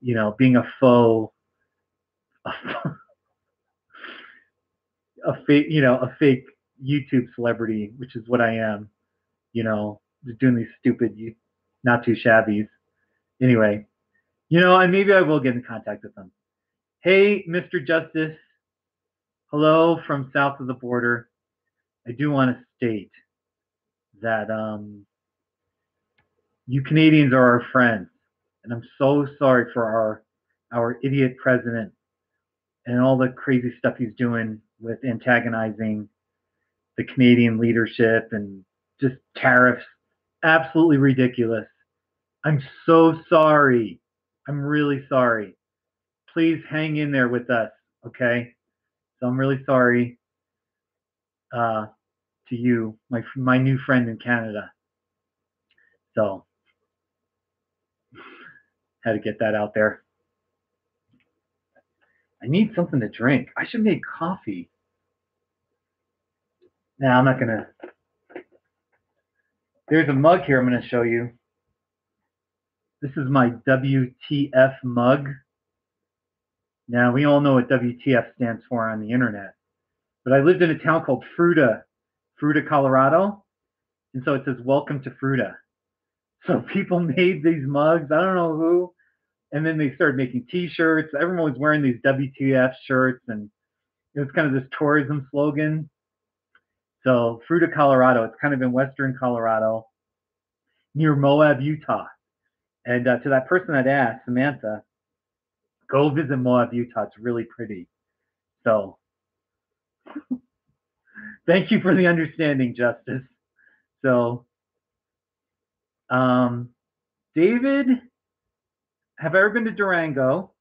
You know, being a foe, a fake YouTube celebrity, which is what I am. You know, just doing these stupid, not too shabbies. Anyway, you know, and maybe I will get in contact with them. Hey, Mr. Justice. Hello from south of the border. I do want to state that you Canadians are our friends, and I'm so sorry for our idiot president and all the crazy stuff he's doing with antagonizing the Canadian leadership and just tariffs. Absolutely ridiculous. I'm so sorry. I'm really sorry. Please hang in there with us, okay? So I'm really sorry uh, to you, my new friend in Canada. So had to get that out there. I need something to drink. I should make coffee. Now I'm not gonna. There's a mug here I'm gonna show you. This is my WTF mug. Now we all know what WTF stands for on the internet, but I lived in a town called Fruita, Colorado, and so it says "Welcome to Fruita." So people made these mugs. I don't know who, and then they started making T-shirts. Everyone was wearing these WTF shirts, and it was kind of this tourism slogan. So Fruita, Colorado. It's kind of in western Colorado, near Moab, Utah. And to that person that asked, Samantha, go visit Moab, Utah. It's really pretty. So thank you for the understanding, Justice. So, David, have I ever been to Durango?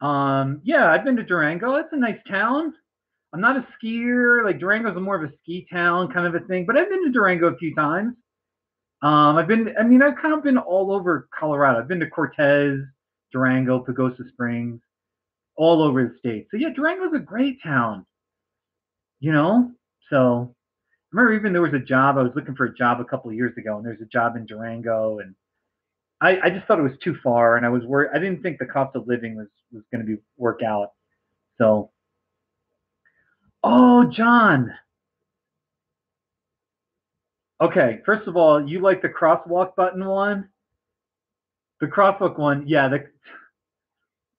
Yeah, I've been to Durango. It's a nice town. I'm not a skier. Like Durango's more of a ski town kind of a thing, but I've been to Durango a few times. I've kind of been all over Colorado. I've been to Cortez, Durango, Pagosa Springs, all over the state. So yeah, Durango's a great town, you know? So I remember even there was a job, I was looking for a job a couple of years ago, and there's a job in Durango, and I just thought it was too far, and I was worried. I didn't think the cost of living was going to be work out. So, oh, John. Okay, first of all, you like the crosswalk button one? The crosswalk one, yeah,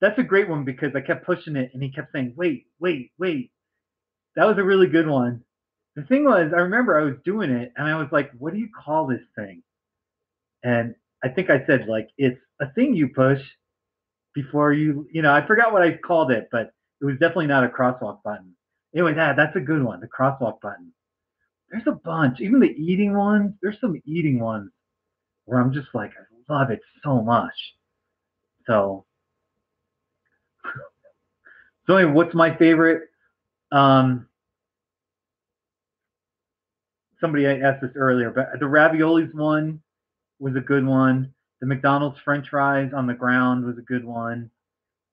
that's a great one because I kept pushing it and he kept saying, wait, wait, wait. That was a really good one. The thing was, I remember I was doing it and I was like, what do you call this thing? And I think I said, like, it's a thing you push before I forgot what I called it, but it was definitely not a crosswalk button. Anyway, that's a good one, the crosswalk button. There's a bunch, even the eating ones. There's some eating ones where I'm just like, I love it so much. So, anyway, what's my favorite? Um, Somebody asked this earlier, but the raviolis one was a good one. The McDonald's French fries on the ground was a good one.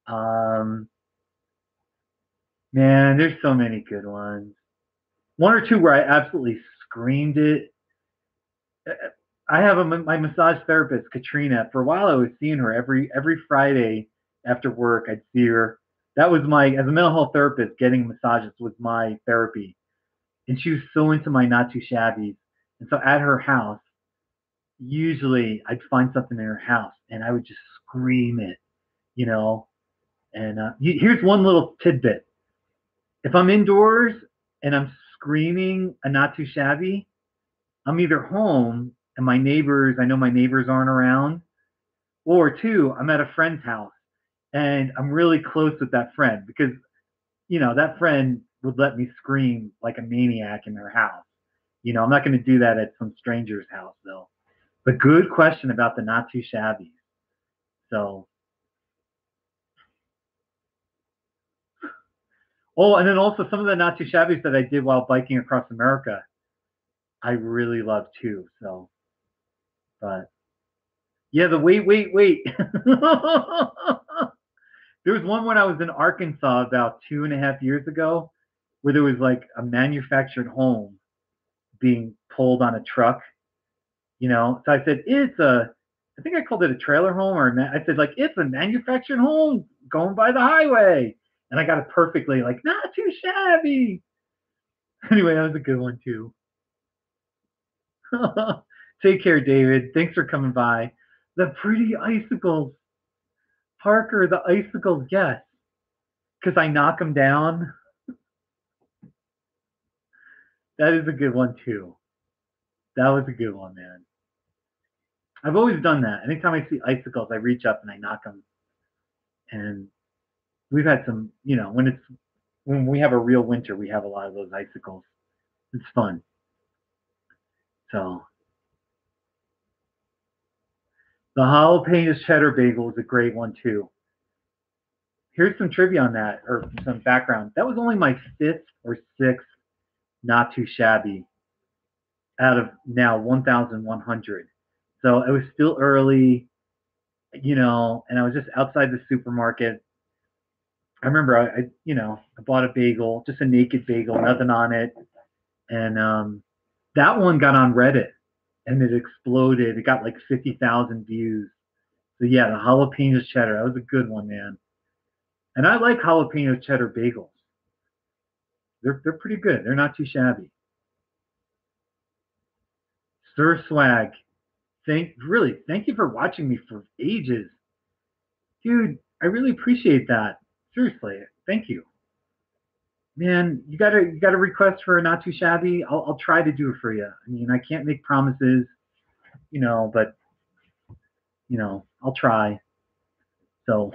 Um, Man, there's so many good ones. One or two where I absolutely screamed it. I have my massage therapist, Katrina. For a while, I was seeing her every Friday after work. I'd see her. That was as a mental health therapist, getting massages was my therapy. And she was so into my not too shabby. And so at her house, usually I'd find something in her house and I would just scream it, you know. And here's one little tidbit: if I'm indoors and I'm screaming a not too shabby, I'm either home and I know my neighbors aren't around, or two, I'm at a friend's house and I'm really close with that friend because, that friend would let me scream like a maniac in their house. I'm not going to do that at some stranger's house though. But good question about the not too shabby. So, oh, and then also some of the not too shabbies that I did while biking across America, I really love too. So, but yeah, the wait, wait, wait. There was one when I was in Arkansas about 2.5 years ago where there was like a manufactured home being pulled on a truck, So I said, I think I called it a trailer home, I said, like, it's a manufactured home going by the highway. And I got it perfectly, like, not too shabby. Anyway, that was a good one too. Take care, David. Thanks for coming by. The pretty icicles. Parker, the icicles, yes. Because I knock them down. That is a good one too. That was a good one, man. I've always done that. Anytime I see icicles, I reach up and I knock them. And we've had some, when we have a real winter, we have a lot of those icicles. It's fun. So the jalapeno cheddar bagel is a great one too. Here's some trivia on that, or some background. That was only my fifth or sixth not too shabby out of now 1,100. So it was still early, and I was just outside the supermarket. I remember I bought a bagel, just a naked bagel, nothing on it, and that one got on Reddit and it exploded. It got like 50,000 views. So yeah, the jalapeno cheddar, that was a good one, man. And I like jalapeno cheddar bagels. They're pretty good. They're not too shabby. Sir Swag, thank you for watching me for ages, dude. I really appreciate that. Seriously, thank you, man. You got a request for a not too shabby. I'll try to do it for you. I mean, I can't make promises, but I'll try. So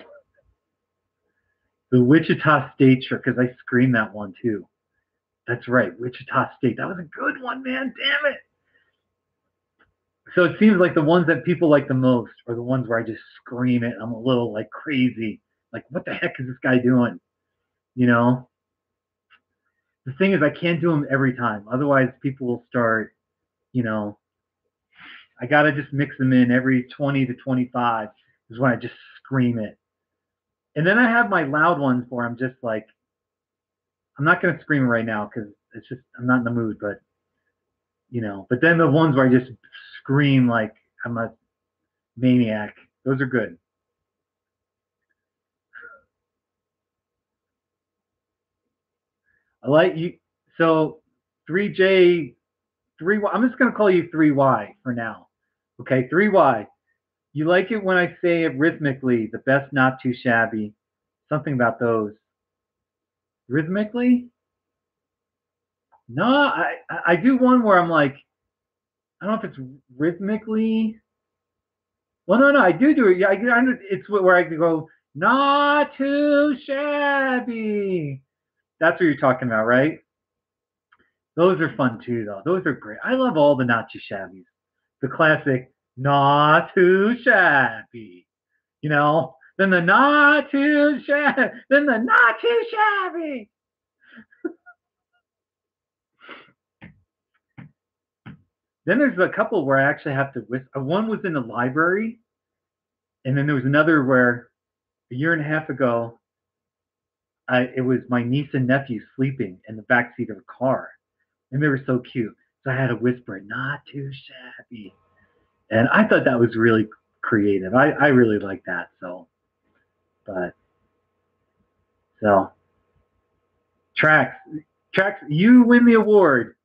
the Wichita State shirt, because I screamed that one too. That's right, Wichita State. That was a good one, man. Damn it. So it seems like the ones that people like the most are the ones where I just scream it. I'm a little like crazy. Like, what the heck is this guy doing? You know? The thing is, I can't do them every time. Otherwise, people will start, you know, I got to just mix them in every 20 to 25 is when I just scream it. And then I have my loud ones where I'm just like, I'm not going to scream it right now because it's just, I'm not in the mood, but, but then the ones where I just scream like I'm a maniac, those are good. I like you. So 3J, 3Y, I'm just going to call you 3Y for now. Okay, 3Y. You like it when I say it rhythmically, the best not too shabby. Something about those. Rhythmically? No, I do one where I'm like, I don't know if it's rhythmically. Well, no, I do it. Yeah, it's where I can go, not too shabby. That's what you're talking about, right? Those are fun too, though. Those are great. I love all the not too shabbies. The classic, not too shabby. Then the not too shabby. Then the not too shabby. Then there's a couple where I actually have to whisper. One was in the library, and then there was another where a year and a half ago, it was my niece and nephew sleeping in the back seat of a car, and they were so cute. So I had to whisper, "Not too shabby," and I thought that was really creative. I really like that. So tracks, you win the award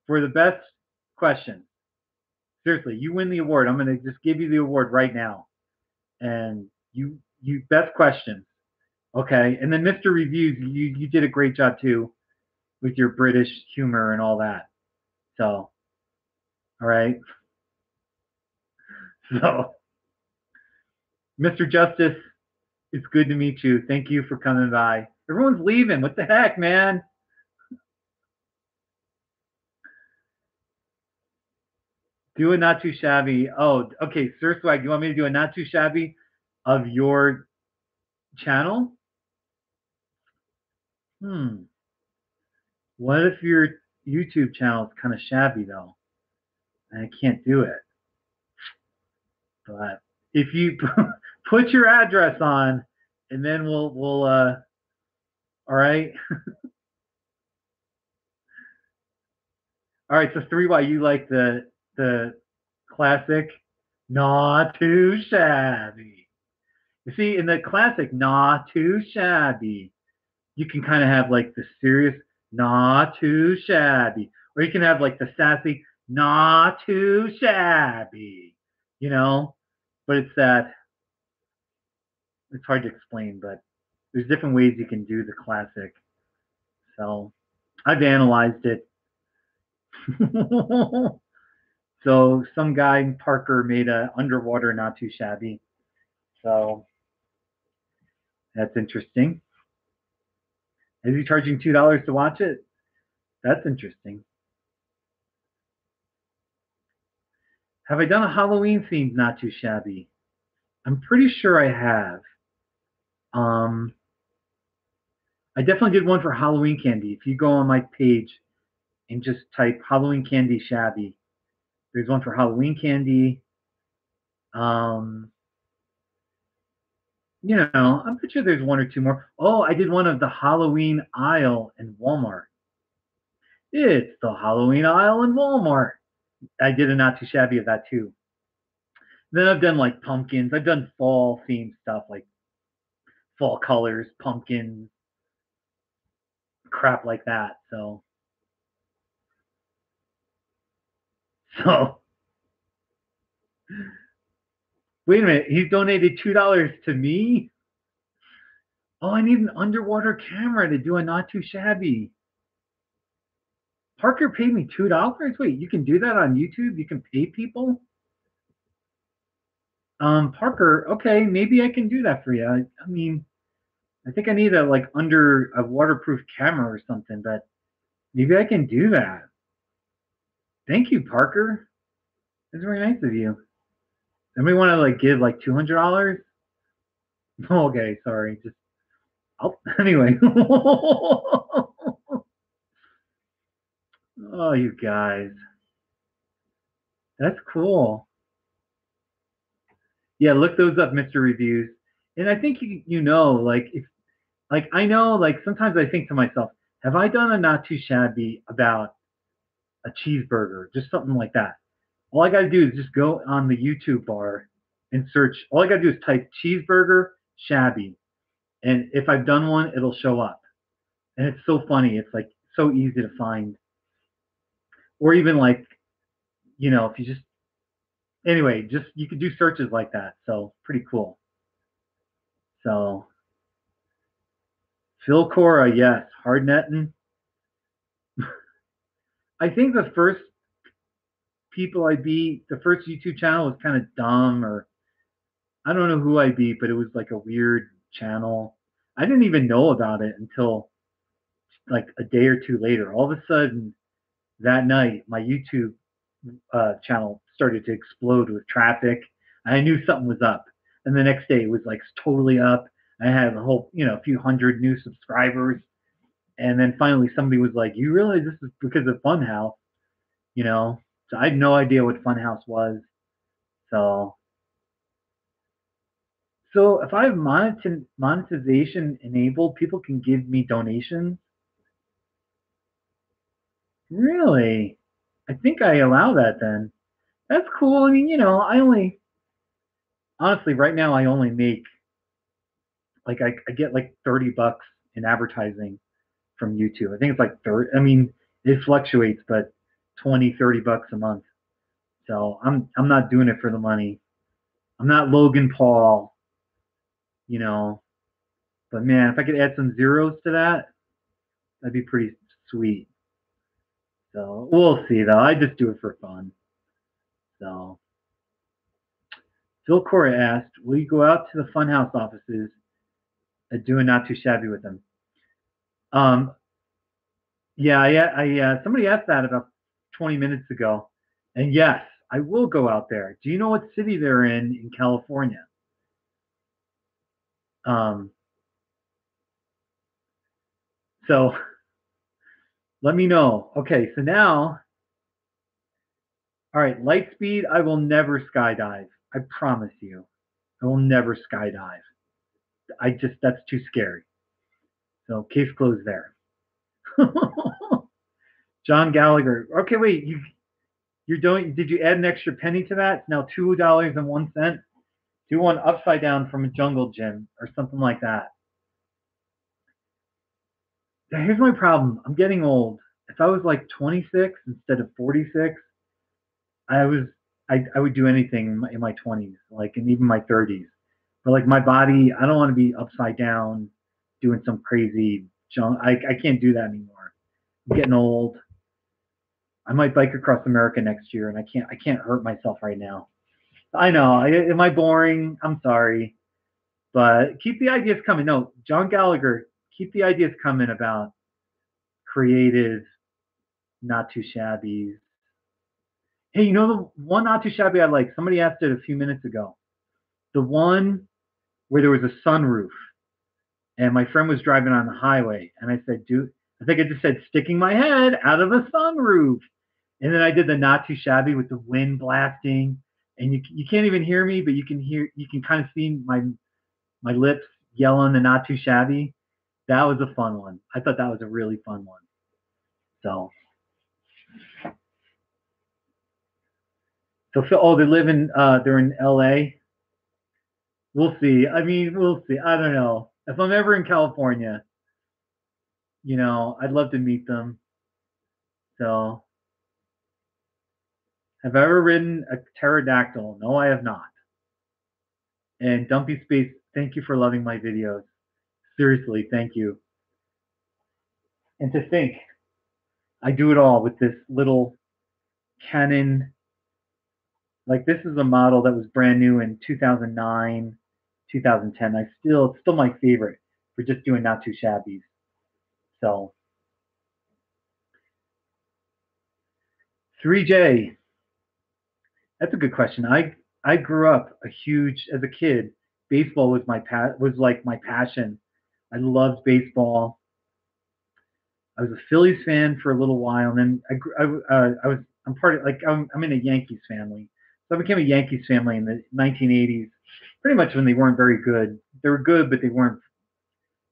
for the best question. Seriously, you win the award. I'm going to just give you the award right now, and you best questions. Okay, and then Mr. Reviews, you did a great job too with your British humor and all that. So, all right. So, Mr. Justice, it's good to meet you. Thank you for coming by. Everyone's leaving. What the heck, man? Do a not too shabby. Oh, okay, Sir Swag. You want me to do a not too shabby of your channel? What if your YouTube channel is kind of shabby though? And I can't do it. But if you put your address on, and then we'll all right. All right, so 3Y, you like the classic, not too shabby. You see, in the classic, not too shabby, you can kind of have like the serious, not too shabby, or you can have like the sassy, not too shabby. But it's hard to explain, but there's different ways you can do the classic. So I've analyzed it. So some guy, Parker, made a underwater not too shabby. So that's interesting. Is he charging $2 to watch it? That's interesting. Have I done a Halloween themed Not Too Shabby? I'm pretty sure I have. Um, I definitely did one for Halloween candy. If you go on my page and just type Halloween candy shabby, there's one for Halloween candy. Um, I'm pretty sure there's one or two more. Oh, I did one of the Halloween aisle in Walmart. It's the Halloween aisle in Walmart. I did a Not Too Shabby of that too. Then I've done like pumpkins. I've done fall themed stuff like fall colors, pumpkins, crap like that. So wait a minute. He donated $2 to me. Oh, I need an underwater camera to do a Not Too Shabby. Parker paid me $2. Wait, you can do that on YouTube? You can pay people? Parker, okay, maybe I can do that for you. I mean, I think I need a like under a waterproof camera or something, but maybe I can do that. Thank you, Parker. That's very nice of you. Somebody want to like give like $200? Okay, sorry. Just anyway. Oh, you guys, that's cool. Yeah, look those up, Mr. Reviews. And I think like if like I know like sometimes I think to myself, have I done a Not Too Shabby about a cheeseburger, just something like that? All I got to do is just go on the YouTube bar and search. All I got to do is type cheeseburger shabby, and if I've done one, it'll show up. And it's so funny. It's like so easy to find, or even like if you just anyway, just you could do searches like that. So pretty cool. So Phil Cora, yes, hard netting. I think the first people I beat, the first YouTube channel was kind of dumb, or I don't know who I beat, but it was like a weird channel. I didn't even know about it until like a day or two later. All of a sudden, that night, my YouTube channel started to explode with traffic. I knew something was up. And the next day, it was like totally up. I had a whole, a few hundred new subscribers. And then finally, somebody was like, "You realize this is because of Funhouse?" You know, so I had no idea what Funhouse was. So, so if I have monetization enabled, people can give me donations. Really? I think I allow that then. That's cool. I mean, I only honestly right now I only make like I get like $30 in advertising from YouTube. I think it's like 30. I mean, it fluctuates, but 20, $30 a month. So I'm not doing it for the money. I'm not Logan Paul, you know. But man, if I could add some zeros to that, that'd be pretty sweet. So we'll see though. I just do it for fun. So Phil Corey asked, "Will you go out to the Funhouse offices and do a Not Too Shabby with them?" Um, yeah, somebody asked that about 20 minutes ago, and yes, I will go out there. Do you know what city they're in California? Um, so let me know. Okay, so now, all right, Lightspeed, I will never skydive. I promise you, I will never skydive. That's too scary. So case closed there. John Gallagher. Okay, wait, you're doing? Did you add an extra penny to that? It's now $2.01. Do one upside down from a jungle gym or something like that. Here's my problem. I'm getting old. If I was like 26 instead of 46, I was I would do anything in my 20s, like and even my 30s. But like my body, I don't want to be upside down doing some crazy junk. I can't do that anymore. I'm getting old. I might bike across America next year, and I can't hurt myself right now. I know. Am I boring? I'm sorry, but keep the ideas coming. No, John Gallagher, keep the ideas coming about creative, not too shabby. Hey, you know the one not too shabby I like? Somebody asked it a few minutes ago. The one where there was a sunroof, and my friend was driving on the highway, and I said, "Dude," I think I just said, "Sticking my head out of a sunroof," and then I did the not too shabby with the wind blasting, and you can't even hear me, but you can kind of see my lips yelling the not too shabby. That was a fun one. I thought that was a really fun one. So, oh, they're in L.A. We'll see. I mean, we'll see. I don't know. If I'm ever in California, I'd love to meet them. So, have I ever ridden a pterodactyl? No, I have not. And Dumpy Space, thank you for loving my videos. Seriously, thank you. And to think, I do it all with this little Canon. Like this is a model that was brand new in 2009, 2010. It's still my favorite for just doing not too shabby. So 3J, that's a good question. I grew up as a kid. Baseball was like my passion. I loved baseball. I was a Phillies fan for a little while, and then I'm part of I'm in a Yankees family, so I became a Yankees family in the 1980s, pretty much when they weren't very good. They were good, but they weren't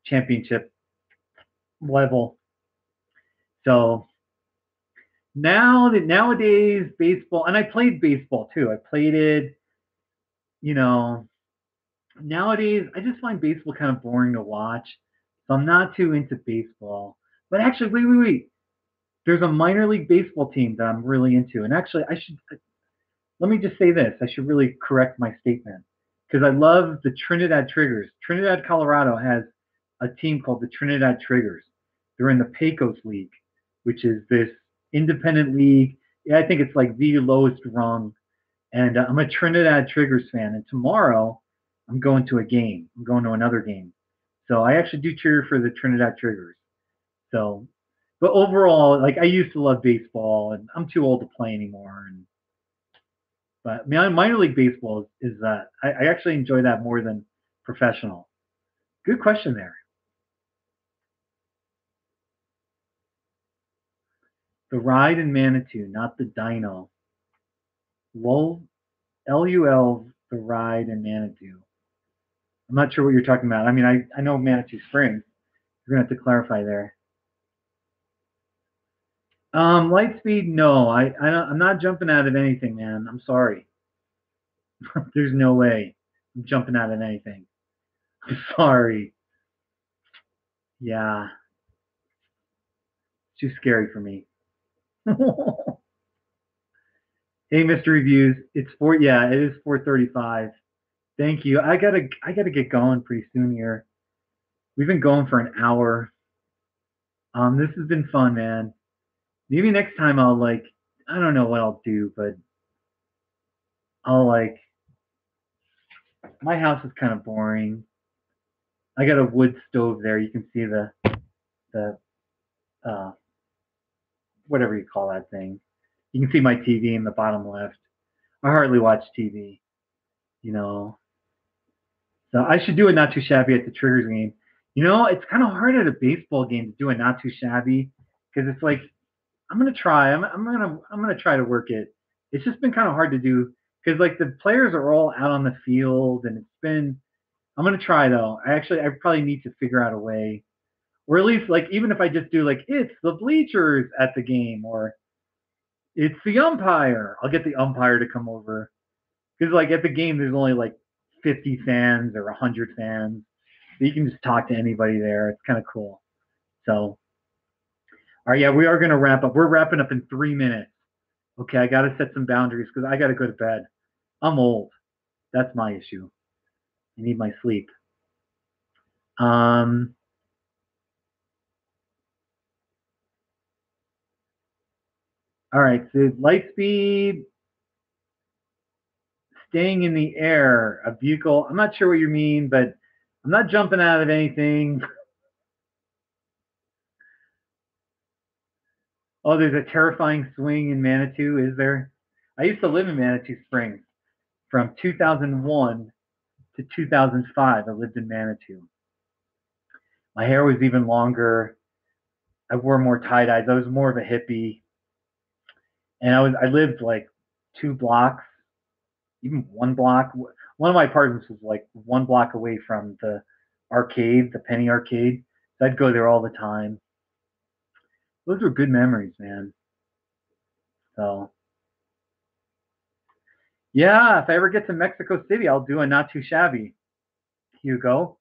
championship level. So nowadays baseball, and I played baseball too. I played it, you know. Nowadays, I just find baseball kind of boring to watch, so I'm not too into baseball. But actually, wait. There's a minor league baseball team that I'm really into, and actually, let me just say this. I should really correct my statement because I love the Trinidad Triggers. Trinidad, Colorado has a team called the Trinidad Triggers. They're in the Pecos League, which is this independent league. Yeah, I think it's like the lowest rung. And I'm a Trinidad Triggers fan. And tomorrow, I'm going to a game. I'm going to another game. So I actually do cheer for the Trinidad Triggers. So, but overall, like I used to love baseball, and I'm too old to play anymore. But minor league baseball is I actually enjoy that more than professional. Good question there. The ride in Manitou, not the Dino. Lul, LUL, the ride in Manitou. I'm not sure what you're talking about. I mean, I know Manitou Springs. You're gonna have to clarify there. Lightspeed, no. I'm not jumping out of anything, man. I'm sorry. There's no way I'm jumping out of anything. I'm sorry. Yeah, it's too scary for me. Hey, Mr. Reviews. It is 4:35. Thank you. I gotta get going pretty soon here. We've been going for an hour. This has been fun, man. Maybe next time I don't know what I'll do, but I'll my house is kind of boring. I got a wood stove there. You can see the uh whatever you call that thing. You can see my TV in the bottom left. I hardly watch TV, you know. So I should do a not too shabby at the Triggers game. It's kind of hard at a baseball game to do a not too shabby because it's like I'm gonna try. I'm gonna try to work it. It's just been kind of hard to do because like the players are all out on the field and it's been. I'm gonna try though. I probably need to figure out a way, or at least like even if I just do like it's the bleachers at the game or it's the umpire. I'll get the umpire to come over because like at the game there's only like 50 fans or 100 fans. So you can just talk to anybody there. It's kind of cool. So, all right, yeah, we are going to wrap up. We're wrapping up in 3 minutes. Okay, I got to set some boundaries because I got to go to bed. I'm old. That's my issue. I need my sleep. Um, all right, so light speed, staying in the air, a vehicle. I'm not sure what you mean, but I'm not jumping out of anything. Oh, there's a terrifying swing in Manitou, is there? I used to live in Manitou Springs from 2001 to 2005. I lived in Manitou. My hair was even longer. I wore more tie dyes. I was more of a hippie, and I lived like 2 blocks, even 1 block. One of my apartments was like 1 block away from the arcade, the Penny Arcade. So I'd go there all the time. Those were good memories, man. So yeah, if I ever get to Mexico City, I'll do a not too shabby, Hugo.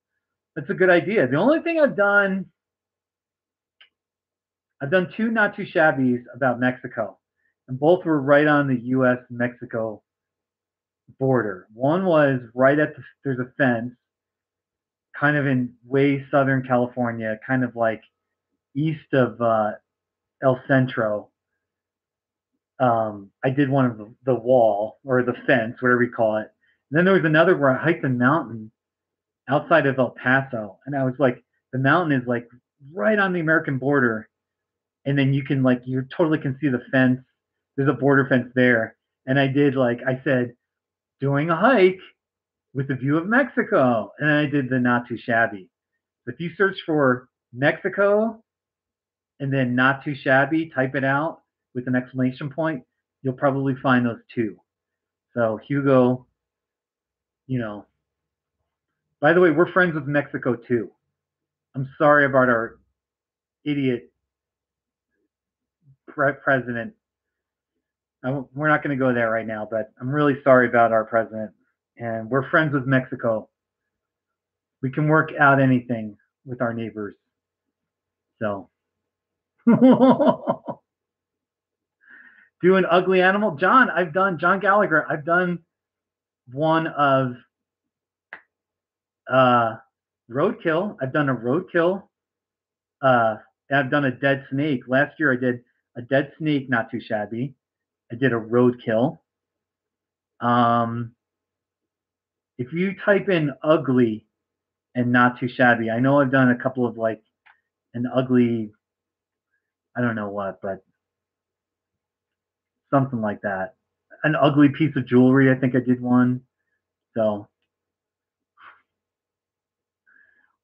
That's a good idea. The only thing I've done two not too shabbies about Mexico, and both were right on the U.S. Mexico border. One was right at there's a fence, kind of in way Southern California, kind of like east of El Centro. I did one of the wall or the fence, whatever you call it. And then there was another where I hiked a mountain outside of El Paso, and I was like, the mountain is like right on the American border, and then you can like you totally can see the fence. There's a border fence there, and I said doing a hike with the view of Mexico, and I did the not too shabby. So if you search for Mexico and then not too shabby, type it out with an exclamation point, you'll probably find those two. So Hugo, you know, by the way, we're friends with Mexico too. I'm sorry about our idiot president. We're not going to go there right now, but I'm really sorry about our president. And we're friends with Mexico. We can work out anything with our neighbors. So, do an ugly animal. John Gallagher. I've done one of roadkill. I've done a roadkill. I've done a dead snake. Last year I did a dead snake, not too shabby. I did a roadkill. If you type in ugly and not too shabby, I know I've done a couple of like an ugly, I don't know what, but something like that. An ugly piece of jewelry. I think I did one. So,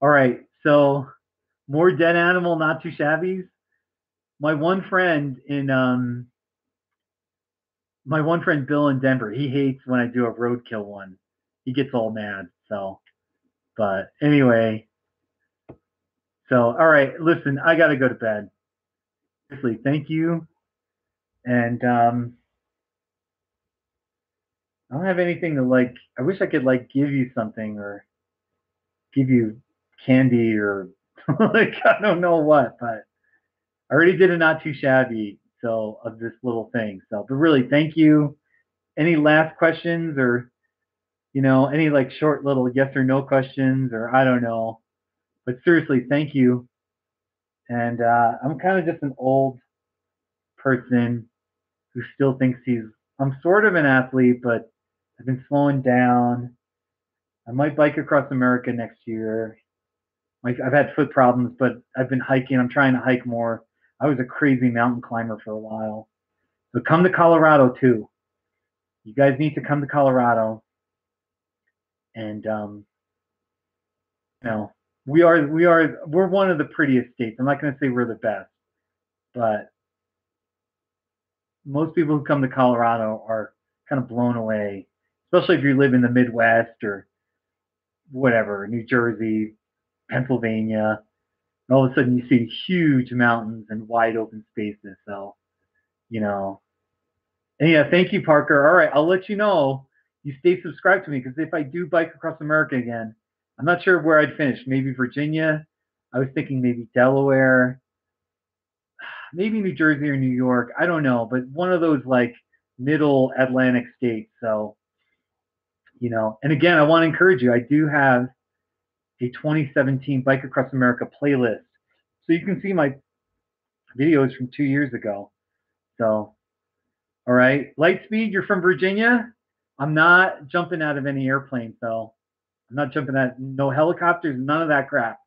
all right. So, more dead animal, not too shabby. My one friend Bill in Denver, he hates when I do a roadkill one. He gets all mad. So, but anyway. So, all right. Listen, I got to go to bed. Seriously, thank you. And I don't have anything to like. I wish I could like give you something or give you candy or like I don't know what, but I already did a not too shabby so of this little thing. So, but really, thank you. Any last questions or any like short little yes or no questions or I don't know. But seriously, thank you. And I'm kind of just an old person who still thinks I'm sort of an athlete, but I've been slowing down. I might bike across America next year. I've had foot problems, but I've been hiking. I'm trying to hike more. I was a crazy mountain climber for a while. So come to Colorado too. You guys need to come to Colorado. And we're one of the prettiest states. I'm not going to say we're the best, but most people who come to Colorado are kind of blown away, especially if you live in the Midwest or whatever, New Jersey, Pennsylvania. And all of a sudden you see huge mountains and wide open spaces. So, and yeah, thank you, Parker. All right, I'll let you know. You stay subscribed to me because if I do bike across America again, I'm not sure where I'd finish. Maybe Virginia. I was thinking maybe Delaware, maybe New Jersey or New York. I don't know, but one of those like middle Atlantic states. So, and again, I want to encourage you. I do have a 2017 Bike Across America playlist. So you can see my videos from 2 years ago. So, all right. Lightspeed, you're from Virginia? I'm not jumping out of any airplane, so I'm not jumping out. No helicopters, none of that crap.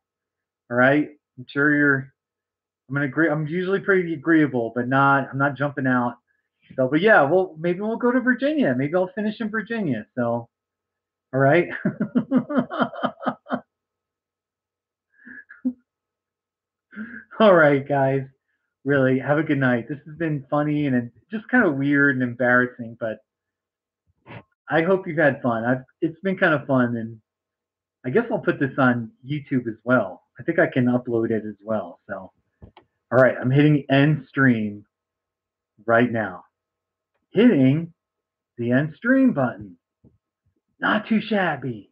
All right. I'm sure I'm usually pretty agreeable, but I'm not jumping out. So, but yeah, well, maybe we'll go to Virginia. Maybe I'll finish in Virginia. So, all right. All right, guys. Really, have a good night. This has been funny and just kind of weird and embarrassing, but I hope you've had fun. It's been kind of fun, and I guess I'll put this on YouTube as well. I think I can upload it as well. So, all right, I'm hitting end stream right now. Hitting the end stream button. Not too shabby.